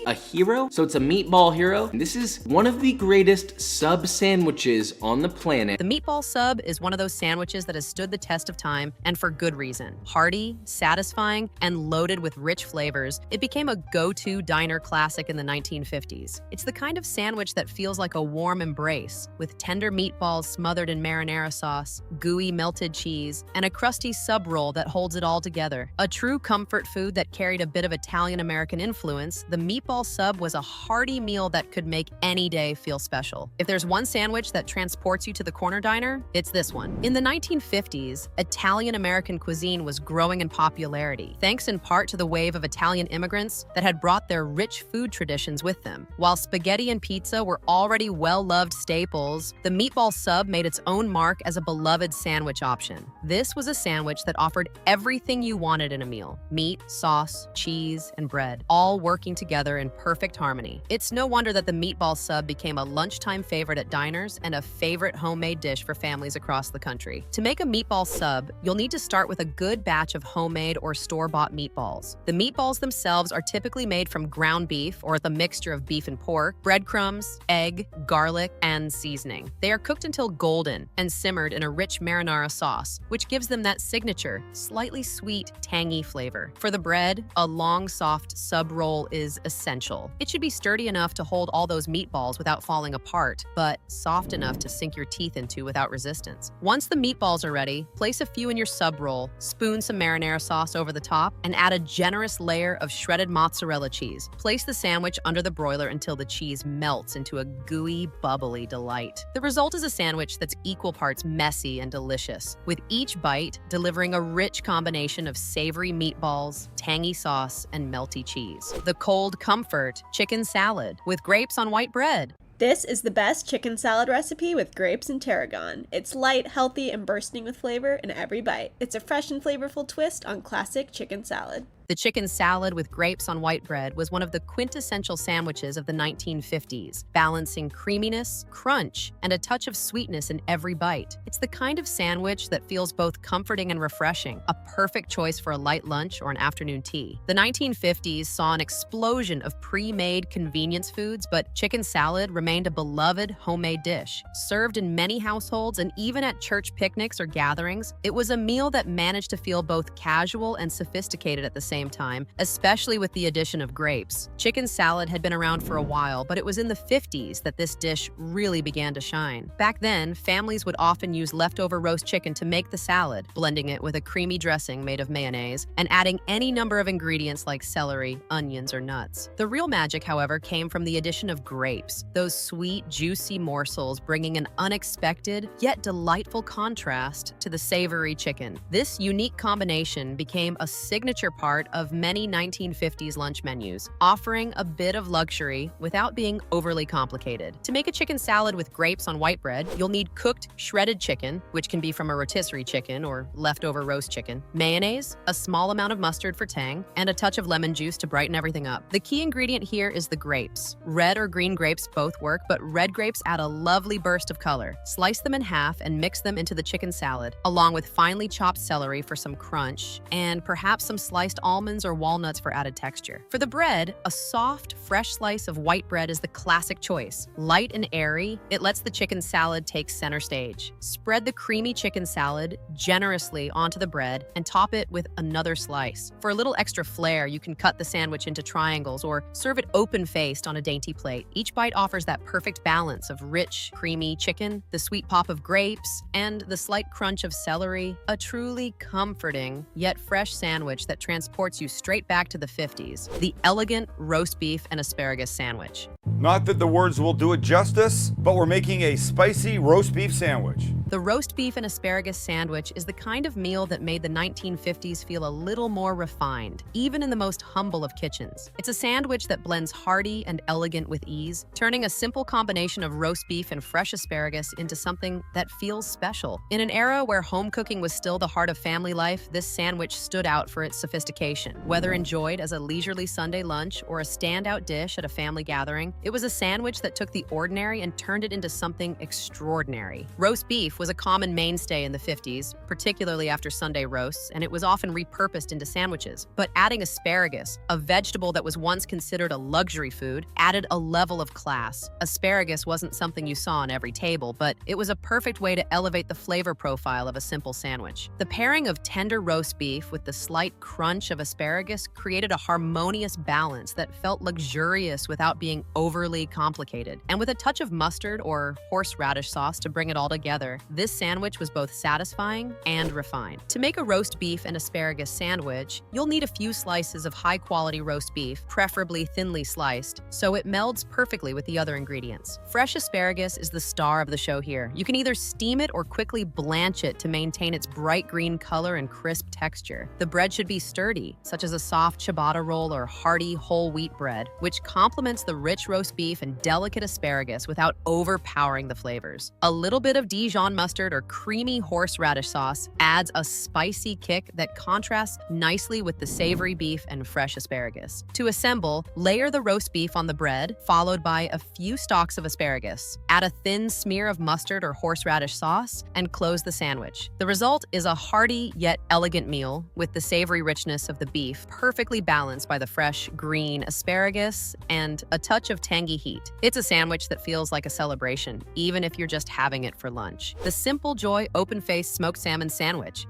a hero, so it's a meatball hero. And this is one of the greatest sub sandwiches on the planet.
The meatball sub is one of those sandwiches that has stood the test of time, and for good reason. Hearty, satisfying, and loaded with rich flavors, it became a go-to diner classic in the 1950s. It's the kind of sandwich that feels like a warm embrace, with tender meatballs smothered in marinara sauce, gooey melted cheese, and a crusty sub roll that holds it all together. A true comfort food that carried a bit of Italian-American influence, the meatball sub was a hearty meal that could make any day feel special. If there's one sandwich that transports you to the corner diner, it's this one. In the 1950s, Italian-American cuisine was growing in popularity, thanks in part to the wave of Italian immigrants that had brought their rich food traditions with them. While spaghetti and pizza were already well-loved staples, the meatball sub made its own mark as a beloved sandwich option. This was a sandwich that offered everything you wanted in a meal: meat, sauce, cheese, and bread, all working together in perfect harmony. It's no wonder that the meatball sub became a lunchtime favorite at diners and a favorite homemade dish for families across the country. To make a meatball sub, you'll need to start with a good batch of homemade or store-bought meatballs. The meatballs themselves are typically made from ground beef or the mixture of beef and pork, breadcrumbs, egg, garlic, and seasoning. They are cooked until golden and simmered in a rich marinara sauce, which gives them that signature, slightly sweet, tangy flavor. For the bread, a long, soft sub roll is essential. It should be sturdy enough to hold all those meatballs without falling apart, but soft enough to sink your teeth into without resistance. Once the meatballs are ready, place a few in your sub roll, spoon some marinara sauce over the top, and add a generous layer of shredded mozzarella cheese. Place the sandwich under the broiler until the cheese melts into a gooey, bubbly delight. The result is a sandwich that's equal parts messy and delicious, with each bite delivering a rich combination of savory meatballs, tangy sauce, and melty cheese. The cold comfort chicken salad with grapes on white bread.
This is the best chicken salad recipe with grapes and tarragon. It's light, healthy, and bursting with flavor in every bite. It's a fresh and flavorful twist on classic chicken salad.
The chicken salad with grapes on white bread was one of the quintessential sandwiches of the 1950s, balancing creaminess, crunch, and a touch of sweetness in every bite. It's the kind of sandwich that feels both comforting and refreshing, a perfect choice for a light lunch or an afternoon tea. The 1950s saw an explosion of pre-made convenience foods, but chicken salad remained a beloved homemade dish. Served in many households and even at church picnics or gatherings, it was a meal that managed to feel both casual and sophisticated at the same time, especially with the addition of grapes. Chicken salad had been around for a while, but it was in the 50s that this dish really began to shine. Back then, families would often use leftover roast chicken to make the salad, blending it with a creamy dressing made of mayonnaise, and adding any number of ingredients like celery, onions, or nuts. The real magic, however, came from the addition of grapes, those sweet, juicy morsels bringing an unexpected, yet delightful contrast to the savory chicken. This unique combination became a signature part of many 1950s lunch menus, offering a bit of luxury without being overly complicated. To make a chicken salad with grapes on white bread, you'll need cooked shredded chicken, which can be from a rotisserie chicken or leftover roast chicken, mayonnaise, a small amount of mustard for tang, and a touch of lemon juice to brighten everything up. The key ingredient here is the grapes. Red or green grapes both work, but red grapes add a lovely burst of color. Slice them in half and mix them into the chicken salad, along with finely chopped celery for some crunch, and perhaps some sliced almonds or walnuts for added texture. For the bread, a soft, fresh slice of white bread is the classic choice. Light and airy, it lets the chicken salad take center stage. Spread the creamy chicken salad generously onto the bread and top it with another slice. For a little extra flair, you can cut the sandwich into triangles or serve it open-faced on a dainty plate. Each bite offers that perfect balance of rich, creamy chicken, the sweet pop of grapes, and the slight crunch of celery. A truly comforting, yet fresh sandwich that transports you straight back to the 50s, the elegant roast beef and asparagus sandwich.
Not that the words will do it justice, but we're making a spicy roast beef sandwich.
The roast beef and asparagus sandwich is the kind of meal that made the 1950s feel a little more refined, even in the most humble of kitchens. It's a sandwich that blends hearty and elegant with ease, turning a simple combination of roast beef and fresh asparagus into something that feels special. In an era where home cooking was still the heart of family life, this sandwich stood out for its sophistication. Whether enjoyed as a leisurely Sunday lunch or a standout dish at a family gathering, it was a sandwich that took the ordinary and turned it into something extraordinary. Roast beef was a common mainstay in the 50s, particularly after Sunday roasts, and it was often repurposed into sandwiches. But adding asparagus, a vegetable that was once considered a luxury food, added a level of class. Asparagus wasn't something you saw on every table, but it was a perfect way to elevate the flavor profile of a simple sandwich. The pairing of tender roast beef with the slight crunch of asparagus created a harmonious balance that felt luxurious without being overly complicated. And with a touch of mustard or horseradish sauce to bring it all together, this sandwich was both satisfying and refined. To make a roast beef and asparagus sandwich, you'll need a few slices of high-quality roast beef, preferably thinly sliced, so it melds perfectly with the other ingredients. Fresh asparagus is the star of the show here. You can either steam it or quickly blanch it to maintain its bright green color and crisp texture. The bread should be sturdy, such as a soft ciabatta roll or hearty whole wheat bread, which complements the rich roast beef and delicate asparagus without overpowering the flavors. A little bit of Dijon mustard or creamy horseradish sauce adds a spicy kick that contrasts nicely with the savory beef and fresh asparagus. To assemble, layer the roast beef on the bread, followed by a few stalks of asparagus. Add a thin smear of mustard or horseradish sauce, and close the sandwich. The result is a hearty yet elegant meal with the savory richness of the beef perfectly balanced by the fresh, green asparagus and a touch of tangy heat. It's a sandwich that feels like a celebration, even if you're just having it for lunch. The Simple Joy open-faced smoked salmon sandwich.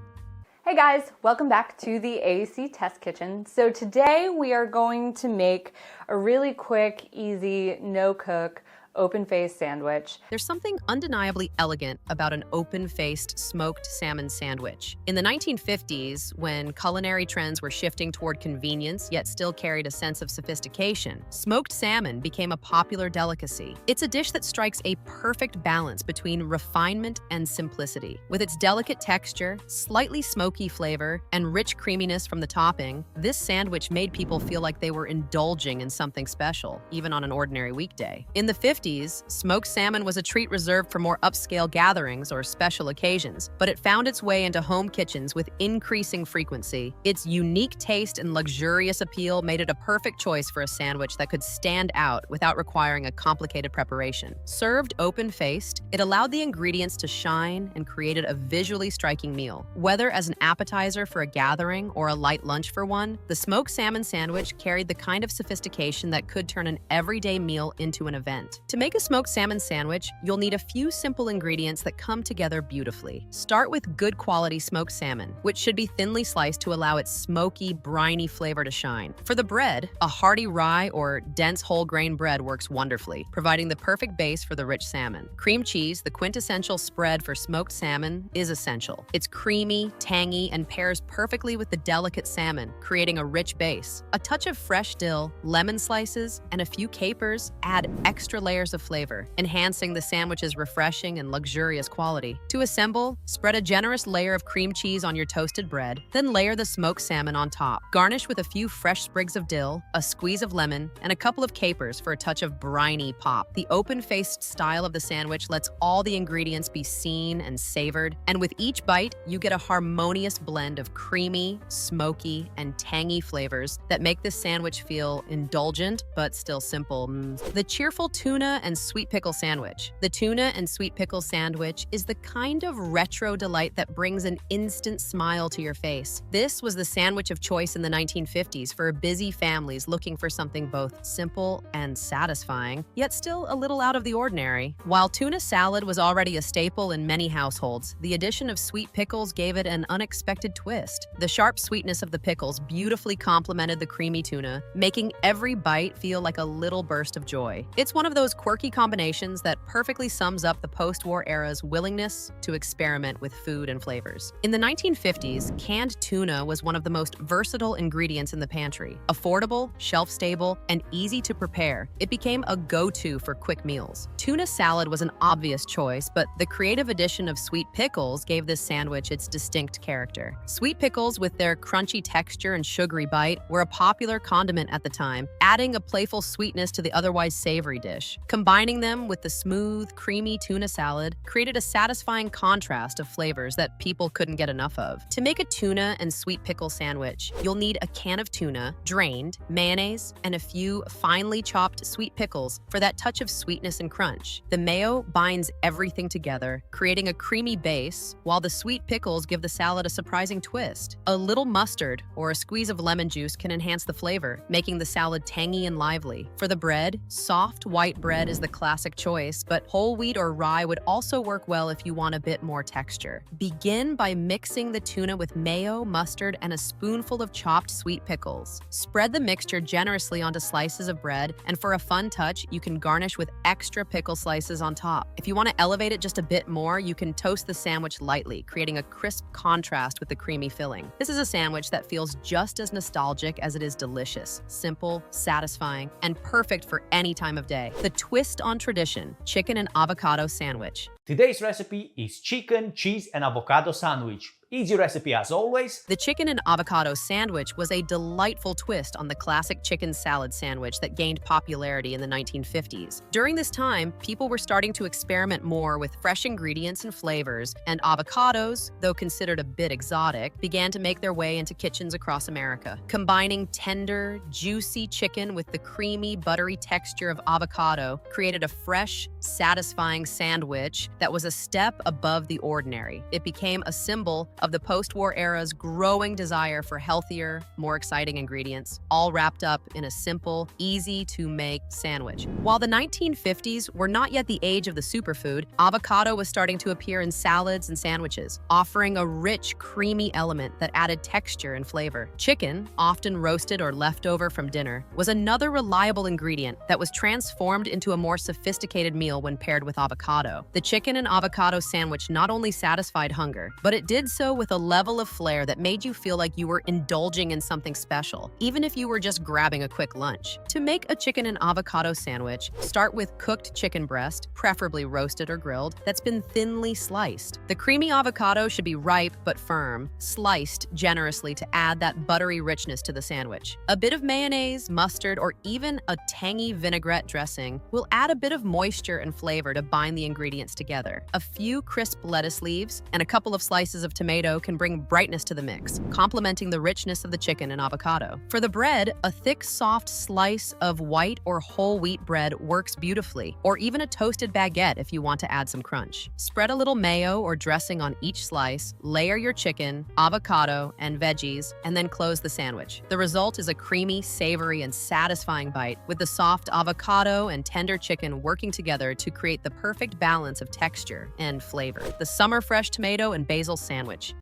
Hey guys, welcome back to the AAC Test Kitchen. So today we are going to make a really quick, easy, no-cook, open-faced sandwich.
There's something undeniably elegant about an open-faced smoked salmon sandwich. In the 1950s, when culinary trends were shifting toward convenience yet still carried a sense of sophistication, smoked salmon became a popular delicacy. It's a dish that strikes a perfect balance between refinement and simplicity. With its delicate texture, slightly smoky flavor, and rich creaminess from the topping, this sandwich made people feel like they were indulging in something special, even on an ordinary weekday. In the 50s, smoked salmon was a treat reserved for more upscale gatherings or special occasions, but it found its way into home kitchens with increasing frequency. Its unique taste and luxurious appeal made it a perfect choice for a sandwich that could stand out without requiring a complicated preparation. Served open-faced, it allowed the ingredients to shine and created a visually striking meal. Whether as an appetizer for a gathering or a light lunch for one, the smoked salmon sandwich carried the kind of sophistication that could turn an everyday meal into an event. To make a smoked salmon sandwich, you'll need a few simple ingredients that come together beautifully. Start with good quality smoked salmon, which should be thinly sliced to allow its smoky, briny flavor to shine. For the bread, a hearty rye or dense whole grain bread works wonderfully, providing the perfect base for the rich salmon. Cream cheese, the quintessential spread for smoked salmon, is essential. It's creamy, tangy, and pairs perfectly with the delicate salmon, creating a rich base. A touch of fresh dill, lemon slices, and a few capers add extra layers of flavor, enhancing the sandwich's refreshing and luxurious quality. To assemble, spread a generous layer of cream cheese on your toasted bread, then layer the smoked salmon on top. Garnish with a few fresh sprigs of dill, a squeeze of lemon, and a couple of capers for a touch of briny pop. The open-faced style of the sandwich lets all the ingredients be seen and savored, and with each bite, you get a harmonious blend of creamy, smoky, and tangy flavors that make this sandwich feel indulgent but still simple. The cheerful tuna and sweet pickle sandwich. The tuna and sweet pickle sandwich is the kind of retro delight that brings an instant smile to your face. This was the sandwich of choice in the 1950s for busy families looking for something both simple and satisfying, yet still a little out of the ordinary. While tuna salad was already a staple in many households, the addition of sweet pickles gave it an unexpected twist. The sharp sweetness of the pickles beautifully complemented the creamy tuna, making every bite feel like a little burst of joy. It's one of those quirky combinations that perfectly sums up the post-war era's willingness to experiment with food and flavors. In the 1950s, canned tuna was one of the most versatile ingredients in the pantry. Affordable, shelf-stable, and easy to prepare, it became a go-to for quick meals. Tuna salad was an obvious choice, but the creative addition of sweet pickles gave this sandwich its distinct character. Sweet pickles, with their crunchy texture and sugary bite, were a popular condiment at the time, adding a playful sweetness to the otherwise savory dish. Combining them with the smooth, creamy tuna salad created a satisfying contrast of flavors that people couldn't get enough of. To make a tuna and sweet pickle sandwich, you'll need a can of tuna, drained, mayonnaise, and a few finely chopped sweet pickles for that touch of sweetness and crunch. The mayo binds everything together, creating a creamy base, while the sweet pickles give the salad a surprising twist. A little mustard or a squeeze of lemon juice can enhance the flavor, making the salad tangy and lively. For the bread, soft white bread is the classic choice, but whole wheat or rye would also work well if you want a bit more texture. Begin by mixing the tuna with mayo, mustard, and a spoonful of chopped sweet pickles. Spread the mixture generously onto slices of bread, and for a fun touch, you can garnish with extra pickle slices on top. If you want to elevate it just a bit more, you can toast the sandwich lightly, creating a crisp contrast with the creamy filling. This is a sandwich that feels just as nostalgic as it is delicious, simple, satisfying, and perfect for any time of day. The twist on tradition, chicken and avocado sandwich.
Today's recipe is chicken, cheese, and avocado sandwich. Easy recipe as always.
The chicken and avocado sandwich was a delightful twist on the classic chicken salad sandwich that gained popularity in the 1950s. During this time, people were starting to experiment more with fresh ingredients and flavors, and avocados, though considered a bit exotic, began to make their way into kitchens across America. Combining tender, juicy chicken with the creamy, buttery texture of avocado created a fresh, satisfying sandwich that was a step above the ordinary. It became a symbol of the post-war era's growing desire for healthier, more exciting ingredients, all wrapped up in a simple, easy-to-make sandwich. While the 1950s were not yet the age of the superfood, avocado was starting to appear in salads and sandwiches, offering a rich, creamy element that added texture and flavor. Chicken, often roasted or left over from dinner, was another reliable ingredient that was transformed into a more sophisticated meal when paired with avocado. The chicken and avocado sandwich not only satisfied hunger, but it did so with a level of flair that made you feel like you were indulging in something special, even if you were just grabbing a quick lunch. To make a chicken and avocado sandwich, start with cooked chicken breast, preferably roasted or grilled, that's been thinly sliced. The creamy avocado should be ripe but firm, sliced generously to add that buttery richness to the sandwich. A bit of mayonnaise, mustard, or even a tangy vinaigrette dressing will add a bit of moisture and flavor to bind the ingredients together. A few crisp lettuce leaves and a couple of slices of tomato can bring brightness to the mix, complementing the richness of the chicken and avocado. For the bread, a thick, soft slice of white or whole wheat bread works beautifully, or even a toasted baguette if you want to add some crunch. Spread a little mayo or dressing on each slice, layer your chicken, avocado, and veggies, and then close the sandwich. The result is a creamy, savory, and satisfying bite, with the soft avocado and tender chicken working together to create the perfect balance of texture and flavor. The summer fresh tomato and basil sandwich.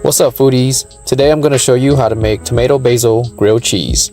What's up, foodies? Today I'm going to show you how to make tomato basil grilled cheese.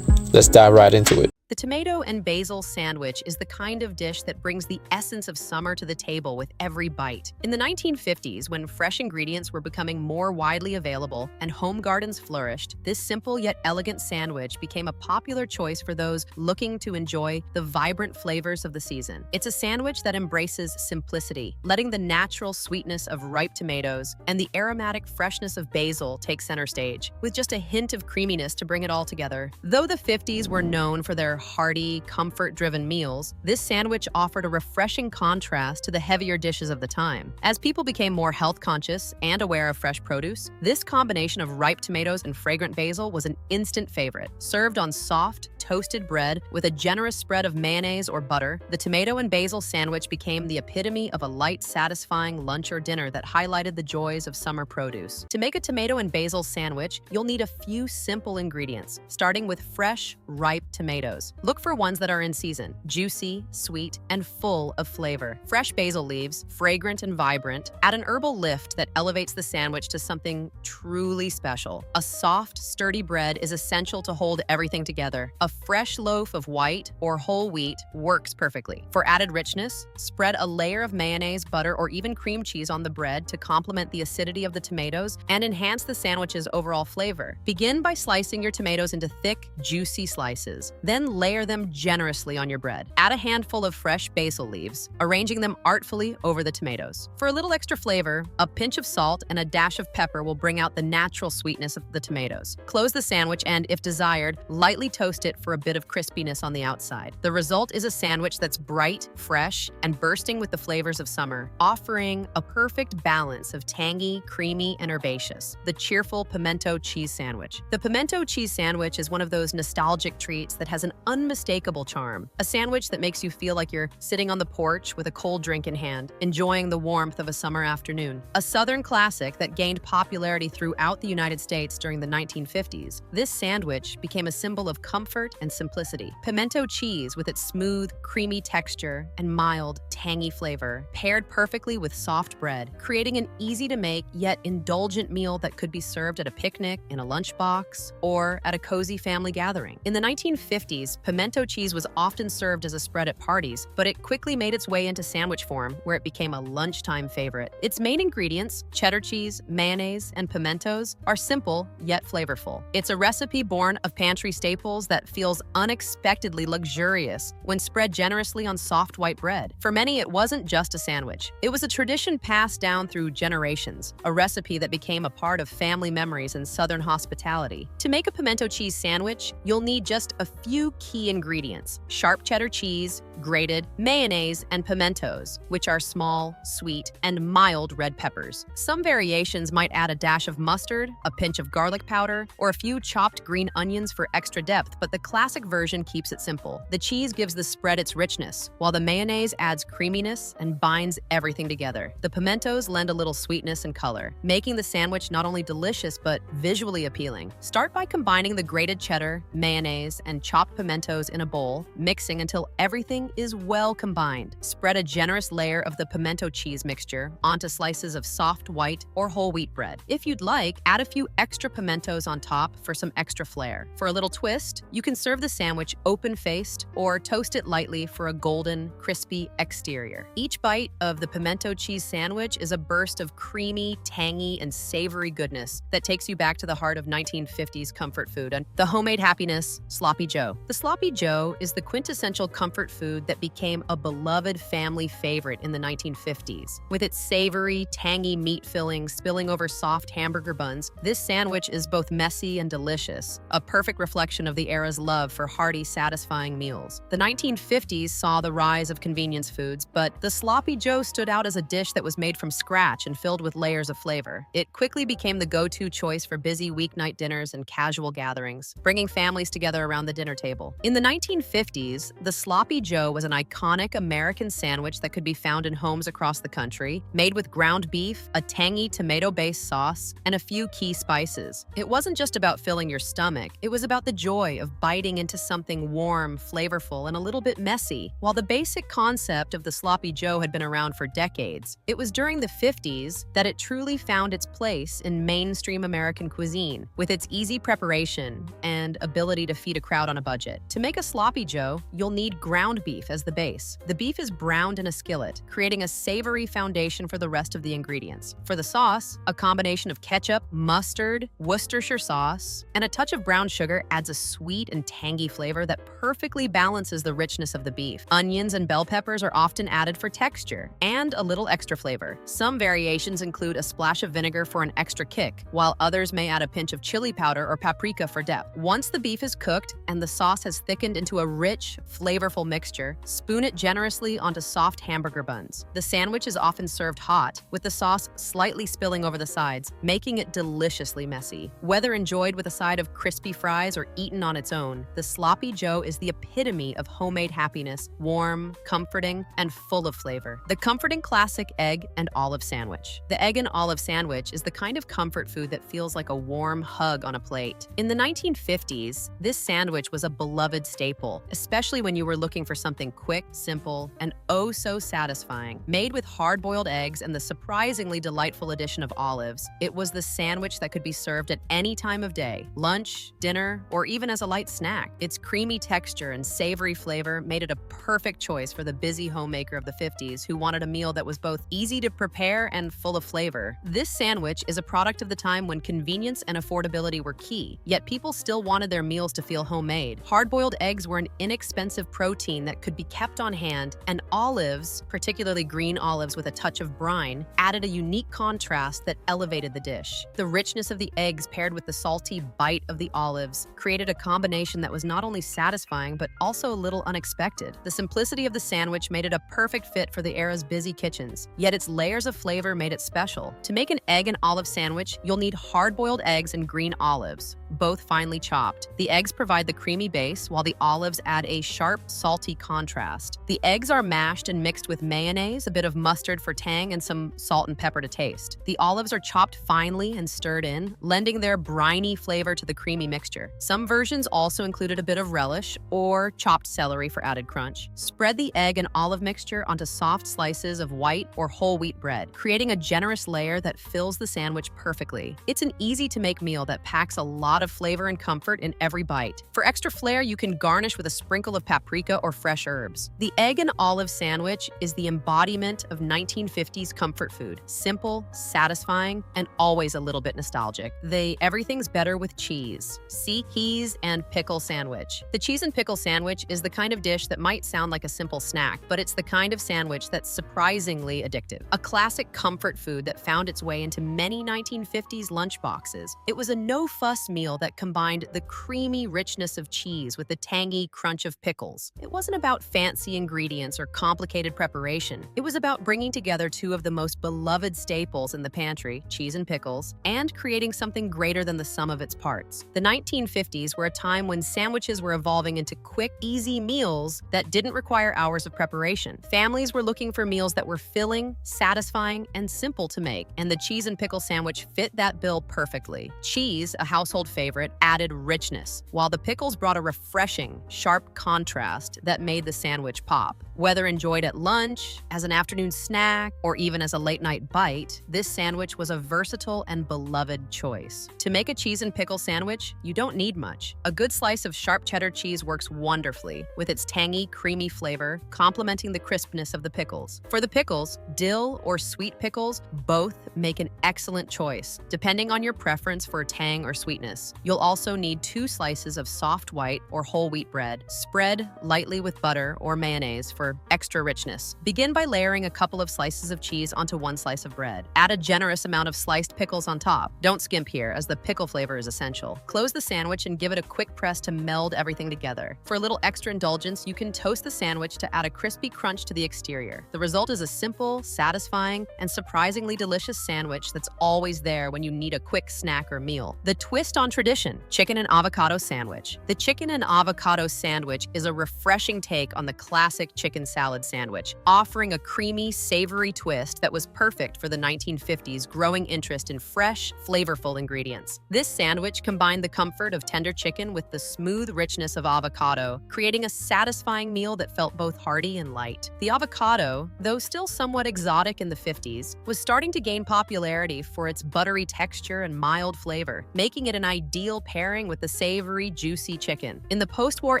Let's dive right into it.
The tomato and basil sandwich is the kind of dish that brings the essence of summer to the table with every bite. In the 1950s, when fresh ingredients were becoming more widely available and home gardens flourished, this simple yet elegant sandwich became a popular choice for those looking to enjoy the vibrant flavors of the season. It's a sandwich that embraces simplicity, letting the natural sweetness of ripe tomatoes and the aromatic freshness of basil take center stage, with just a hint of creaminess to bring it all together. Though the 50s were known for their hearty, comfort-driven meals, this sandwich offered a refreshing contrast to the heavier dishes of the time. As people became more health-conscious and aware of fresh produce, this combination of ripe tomatoes and fragrant basil was an instant favorite. Served on soft, toasted bread with a generous spread of mayonnaise or butter, the tomato and basil sandwich became the epitome of a light, satisfying lunch or dinner that highlighted the joys of summer produce. To make a tomato and basil sandwich, you'll need a few simple ingredients, starting with fresh, ripe tomatoes. Look for ones that are in season, juicy, sweet, and full of flavor. Fresh basil leaves, fragrant and vibrant, add an herbal lift that elevates the sandwich to something truly special. A soft, sturdy bread is essential to hold everything together. A fresh loaf of white or whole wheat works perfectly. For added richness, spread a layer of mayonnaise, butter, or even cream cheese on the bread to complement the acidity of the tomatoes and enhance the sandwich's overall flavor. Begin by slicing your tomatoes into thick, juicy slices. Then layer them generously on your bread. Add a handful of fresh basil leaves, arranging them artfully over the tomatoes. For a little extra flavor, a pinch of salt and a dash of pepper will bring out the natural sweetness of the tomatoes. Close the sandwich and, if desired, lightly toast it for a bit of crispiness on the outside. The result is a sandwich that's bright, fresh, and bursting with the flavors of summer, offering a perfect balance of tangy, creamy, and herbaceous. The cheerful pimento cheese sandwich. The pimento cheese sandwich is one of those nostalgic treats that has an unmistakable charm. A sandwich that makes you feel like you're sitting on the porch with a cold drink in hand, enjoying the warmth of a summer afternoon. A Southern classic that gained popularity throughout the United States during the 1950s, this sandwich became a symbol of comfort and simplicity. Pimento cheese, with its smooth, creamy texture and mild, tangy flavor, paired perfectly with soft bread, creating an easy-to-make yet indulgent meal that could be served at a picnic, in a lunchbox, or at a cozy family gathering. In the 1950s, pimento cheese was often served as a spread at parties, but it quickly made its way into sandwich form, where it became a lunchtime favorite. Its main ingredients, cheddar cheese, mayonnaise, and pimentos, are simple yet flavorful. It's a recipe born of pantry staples that feels unexpectedly luxurious when spread generously on soft white bread. For many, it wasn't just a sandwich. It was a tradition passed down through generations, a recipe that became a part of family memories and Southern hospitality. To make a pimento cheese sandwich, you'll need just a few key ingredients: sharp cheddar cheese, grated, mayonnaise, and pimentos, which are small, sweet, and mild red peppers. Some variations might add a dash of mustard, a pinch of garlic powder, or a few chopped green onions for extra depth, but the classic version keeps it simple. The cheese gives the spread its richness, while the mayonnaise adds creaminess and binds everything together. The pimentos lend a little sweetness and color, making the sandwich not only delicious but visually appealing. Start by combining the grated cheddar, mayonnaise, and chopped pimentos in a bowl, mixing until everything is well combined. Spread a generous layer of the pimento cheese mixture onto slices of soft white or whole wheat bread. If you'd like, add a few extra pimentos on top for some extra flair. For a little twist, you can serve the sandwich open-faced or toast it lightly for a golden, crispy exterior. Each bite of the pimento cheese sandwich is a burst of creamy, tangy, and savory goodness that takes you back to the heart of 1950s comfort food and the homemade happiness, Sloppy Joe. The Sloppy Joe is the quintessential comfort food that became a beloved family favorite in the 1950s. With its savory, tangy meat filling spilling over soft hamburger buns, this sandwich is both messy and delicious, a perfect reflection of the era's love for hearty, satisfying meals. The 1950s saw the rise of convenience foods, but the Sloppy Joe stood out as a dish that was made from scratch and filled with layers of flavor. It quickly became the go-to choice for busy weeknight dinners and casual gatherings, bringing families together around the dinner table. In the 1950s, the Sloppy Joe was an iconic American sandwich that could be found in homes across the country, made with ground beef, a tangy tomato-based sauce, and a few key spices. It wasn't just about filling your stomach, it was about the joy of biting into something warm, flavorful, and a little bit messy. While the basic concept of the Sloppy Joe had been around for decades, it was during the 50s that it truly found its place in mainstream American cuisine, with its easy preparation and ability to feed a crowd on a budget. To make a Sloppy Joe, you'll need ground beef as the base. The beef is browned in a skillet, creating a savory foundation for the rest of the ingredients. For the sauce, a combination of ketchup, mustard, Worcestershire sauce, and a touch of brown sugar adds a sweet and tangy flavor that perfectly balances the richness of the beef. Onions and bell peppers are often added for texture and a little extra flavor. Some variations include a splash of vinegar for an extra kick, while others may add a pinch of chili powder or paprika for depth. Once the beef is cooked and the sauce has thickened into a rich, flavorful mixture, spoon it generously onto soft hamburger buns. The sandwich is often served hot, with the sauce slightly spilling over the sides, making it deliciously messy. Whether enjoyed with a side of crispy fries or eaten on its own, the Sloppy Joe is the epitome of homemade happiness, warm, comforting, and full of flavor. The comforting classic egg and olive sandwich. The egg and olive sandwich is the kind of comfort food that feels like a warm hug on a plate. In the 1950s, this sandwich was a beloved staple, especially when you were looking for something quick, simple, and oh so satisfying. Made with hard-boiled eggs and the surprisingly delightful addition of olives, it was the sandwich that could be served at any time of day, lunch, dinner, or even as a light snack. snack. Its creamy texture and savory flavor made it a perfect choice for the busy homemaker of the 50s who wanted a meal that was both easy to prepare and full of flavor. This sandwich is a product of the time when convenience and affordability were key, yet people still wanted their meals to feel homemade. Hard-boiled eggs were an inexpensive protein that could be kept on hand, and olives, particularly green olives with a touch of brine, added a unique contrast that elevated the dish. The richness of the eggs paired with the salty bite of the olives created a combination that was not only satisfying but also a little unexpected. The simplicity of the sandwich made it a perfect fit for the era's busy kitchens, yet its layers of flavor made it special. To make an egg and olive sandwich, you'll need hard-boiled eggs and green olives, both finely chopped. The eggs provide the creamy base, while the olives add a sharp, salty contrast. The eggs are mashed and mixed with mayonnaise, a bit of mustard for tang, and some salt and pepper to taste. The olives are chopped finely and stirred in, lending their briny flavor to the creamy mixture. Some versions also included a bit of relish or chopped celery for added crunch. Spread the egg and olive mixture onto soft slices of white or whole wheat bread, creating a generous layer that fills the sandwich perfectly. It's an easy-to-make meal that packs a lot of flavor and comfort in every bite. For extra flair, you can garnish with a sprinkle of paprika or fresh herbs. The egg and olive sandwich is the embodiment of 1950s comfort food. Simple, satisfying, and always a little bit nostalgic. Everything's better with cheese. See cheese and pickle sandwich. The cheese and pickle sandwich is the kind of dish that might sound like a simple snack, but it's the kind of sandwich that's surprisingly addictive. A classic comfort food that found its way into many 1950s lunchboxes. It was a no-fuss meal that combined the creamy richness of cheese with the tangy crunch of pickles. It wasn't about fancy ingredients or complicated preparation. It was about bringing together two of the most beloved staples in the pantry, cheese and pickles, and creating something greater than the sum of its parts. The 1950s were a time when sandwiches were evolving into quick, easy meals that didn't require hours of preparation. Families were looking for meals that were filling, satisfying, and simple to make, and the cheese and pickle sandwich fit that bill perfectly. Cheese, a household favorite, added richness, while the pickles brought a refreshing, sharp contrast that made the sandwich pop. Whether enjoyed at lunch, as an afternoon snack, or even as a late-night bite, this sandwich was a versatile and beloved choice. To make a cheese and pickle sandwich, you don't need much. A good slice of sharp cheddar cheese works wonderfully, with its tangy, creamy flavor, complementing the crispness of the pickles. For the pickles, dill or sweet pickles both make an excellent choice, depending on your preference for tang or sweetness. You'll also need 2 slices of soft white or whole wheat bread. Spread lightly with butter or mayonnaise for extra richness. Begin by layering a couple of slices of cheese onto 1 slice of bread. Add a generous amount of sliced pickles on top. Don't skimp here, as the pickle flavor is essential. Close the sandwich and give it a quick press to meld everything together. For a little extra indulgence, you can toast the sandwich to add a crispy crunch to the exterior. The result is a simple, satisfying, and surprisingly delicious sandwich that's always there when you need a quick snack or meal. The twist on tradition: chicken and avocado sandwich. The chicken and avocado sandwich is a refreshing take on the classic chicken salad sandwich, offering a creamy, savory twist that was perfect for the 1950s growing interest in fresh, flavorful ingredients. This sandwich combined the comfort of tender chicken with the smooth richness of avocado, creating a satisfying meal that felt both hearty and light. The avocado, though still somewhat exotic in the 50s, was starting to gain popularity for its buttery texture and mild flavor, making it an ideal pairing with the savory, juicy chicken. In the post-war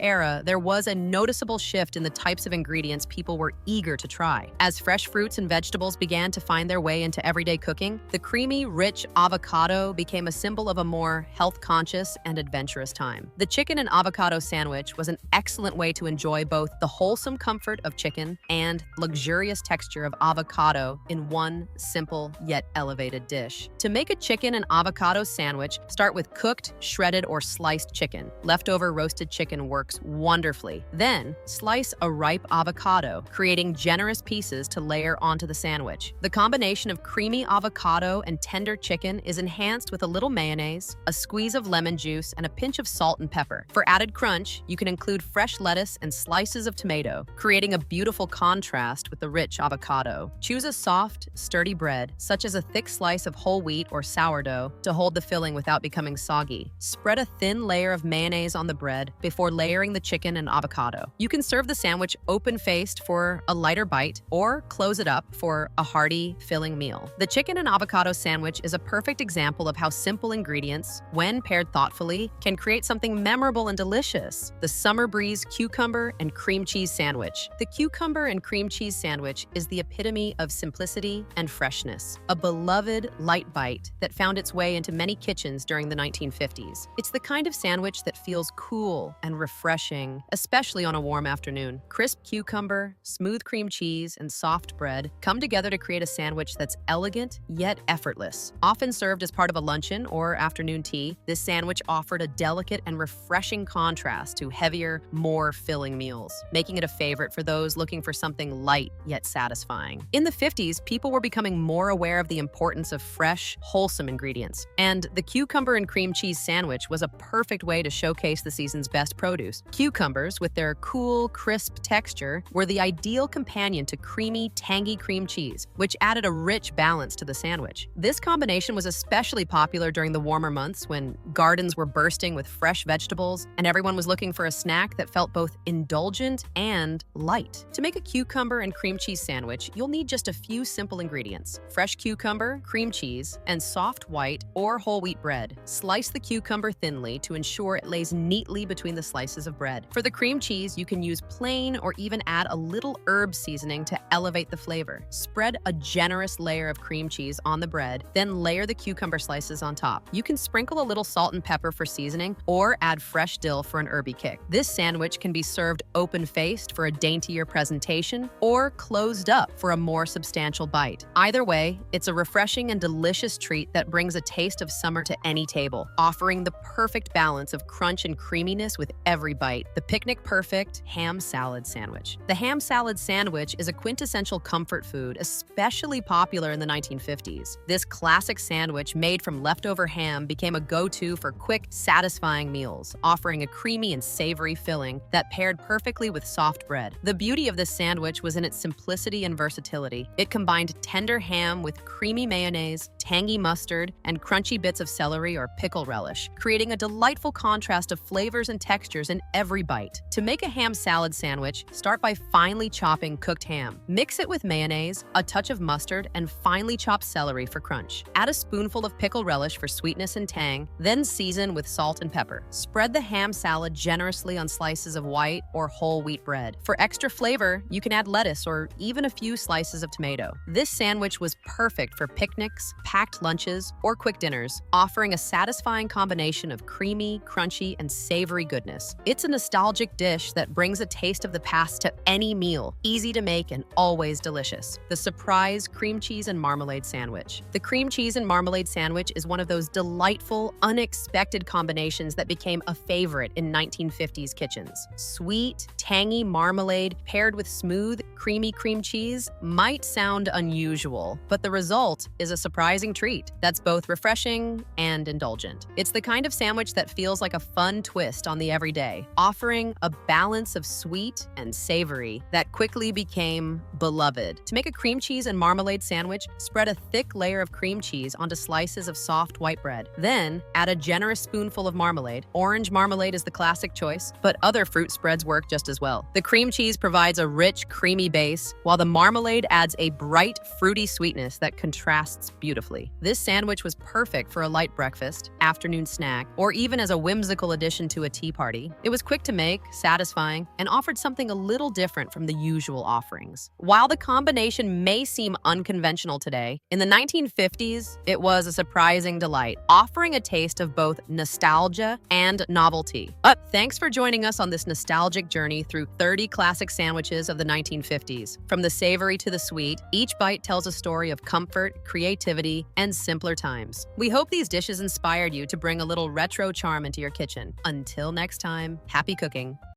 era, there was a noticeable shift in the types of ingredients people were eager to try. As fresh fruits and vegetables began to find their way into everyday cooking, the creamy, rich avocado became a symbol of a more health-conscious and adventurous time. The chicken and avocado sandwich was an excellent way to enjoy both the wholesome comfort of chicken and luxurious texture of avocado in one simple yet elevated dish. To make a chicken and avocado sandwich, start with cooked, shredded, or sliced chicken. Leftover roasted chicken works wonderfully. Then, slice a ripe avocado, creating generous pieces to layer onto the sandwich. The combination of creamy avocado and tender chicken is enhanced with a little mayonnaise, a squeeze of lemon juice, and a pinch of salt and pepper. For added crunch, you can include fresh lettuce and slices of tomato, creating a beautiful contrast with the rich avocado. Choose a soft, sturdy bread, such as a thick slice of whole wheat or sourdough, to hold the filling without becoming soggy. Spread a thin layer of mayonnaise on the bread before layering the chicken and avocado. You can serve the sandwich open-faced for a lighter bite, or close it up for a hearty, filling meal. The chicken and avocado sandwich is a perfect example of how simple ingredients, when paired thoughtfully, can create something memorable and delicious. The Summer Breeze Cucumber and Cream Cheese Sandwich. The cucumber and cream cheese sandwich is the epitome of simplicity and freshness. A beloved light bite that found its way into many kitchens during the 1950s. It's the kind of sandwich that feels cool and refreshing, especially on a warm afternoon. Crisp cucumber, smooth cream cheese, and soft bread come together to create a sandwich that's elegant yet effortless. Often served as part of a luncheon or afternoon tea, this sandwich offered a delicate and refreshing contrast to heavier, more filling meals, making it a favorite for those looking for something light yet satisfying. In the 50s, people were becoming more aware of the importance of fresh, wholesome ingredients, and the cucumber and cream cheese sandwich was a perfect way to showcase the season's best produce. Cucumbers, with their cool, crisp texture, were the ideal companion to creamy, tangy cream cheese, which added a rich balance to the sandwich. This combination was especially popular during the warmer months when gardens were bursting with fresh vegetables and everyone was looking for a snack that felt both indulgent and light. To make a cucumber and cream cheese sandwich, you'll need just a few simple ingredients: fresh cucumber, cream cheese, and soft white or whole wheat bread. Slice the cucumber thinly to ensure it lays neatly between the slices of bread. For the cream cheese, you can use plain or even add a little herb seasoning to elevate the flavor. Spread a generous layer of cream cheese on the bread, then layer the cucumber slices on top. You can sprinkle a little salt and pepper for seasoning or add fresh dill for an herby kick. This sandwich can be served open-faced for a daintier presentation or closed up for a more substantial bite. Either way, it's a refreshing and delicious treat that brings a taste of summer to any table, offering the perfect balance of crunch and creaminess with every bite. The picnic-perfect ham salad sandwich. The ham salad sandwich is a quintessential comfort food, especially popular in the 1950s. This classic sandwich made from leftover ham became a go-to for quick, satisfying meals, offering a creamy and savory filling that paired perfectly with soft bread. The beauty of this sandwich was in its simplicity and versatility. It combined tender ham with creamy mayonnaise, tangy mustard, and crunchy bits of celery or pickle relish, creating a delightful contrast of flavors and textures in every bite. To make a ham salad sandwich, start by finely chopping cooked ham. Mix it with mayonnaise, a touch of mustard, and finely chopped celery for crunch. Add a spoonful of pickle relish for sweetness and tang, then season with salt and pepper. Spread the ham salad generously on slices of white or whole wheat bread. For extra flavor, you can add lettuce or even a few slices of tomato. This sandwich was perfect for picnics, packed lunches, or quick dinners, offering a satisfying combination of creamy, crunchy, and savory goodness. It's a nostalgic dish that brings a taste of the past to any meal, easy to make and always delicious. The surprise cream cheese and marmalade sandwich. The cream cheese and marmalade sandwich is one of those delightful, unexpected combinations that became a favorite in 1950s kitchens. Sweet, tangy marmalade paired with smooth, creamy cream cheese might sound unusual, but the result is a surprising treat that's both refreshing and indulgent. It's the kind of sandwich that feels like a fun twist on the everyday, offering a balance of sweet and savory that quickly became beloved. To make a cream cheese and marmalade sandwich, spread a thick layer of cream cheese onto slices of soft white bread. Then, add a generous spoonful of marmalade. Orange marmalade is the classic choice, but other fruit spreads work just as well. The cream cheese provides a rich, creamy base, while the marmalade adds a bright, fruity sweetness that contrasts beautifully. This sandwich was perfect for a light breakfast, afternoon snack, or even as a whimsical addition to a tea party. It was quick to make, satisfying, and offered something a little different from the usual offerings. While the combination may seem unconventional today, in the 1950s, it was a surprising delight, offering a taste of both nostalgia and novelty. Thanks for joining us on this nostalgic journey through 30 classic sandwiches of the 1950s. From the savory to the sweet, each bite tells a story of comfort, creativity, and simpler times. We hope these dishes inspired you to bring a little retro charm into your kitchen. Until next time, happy cooking.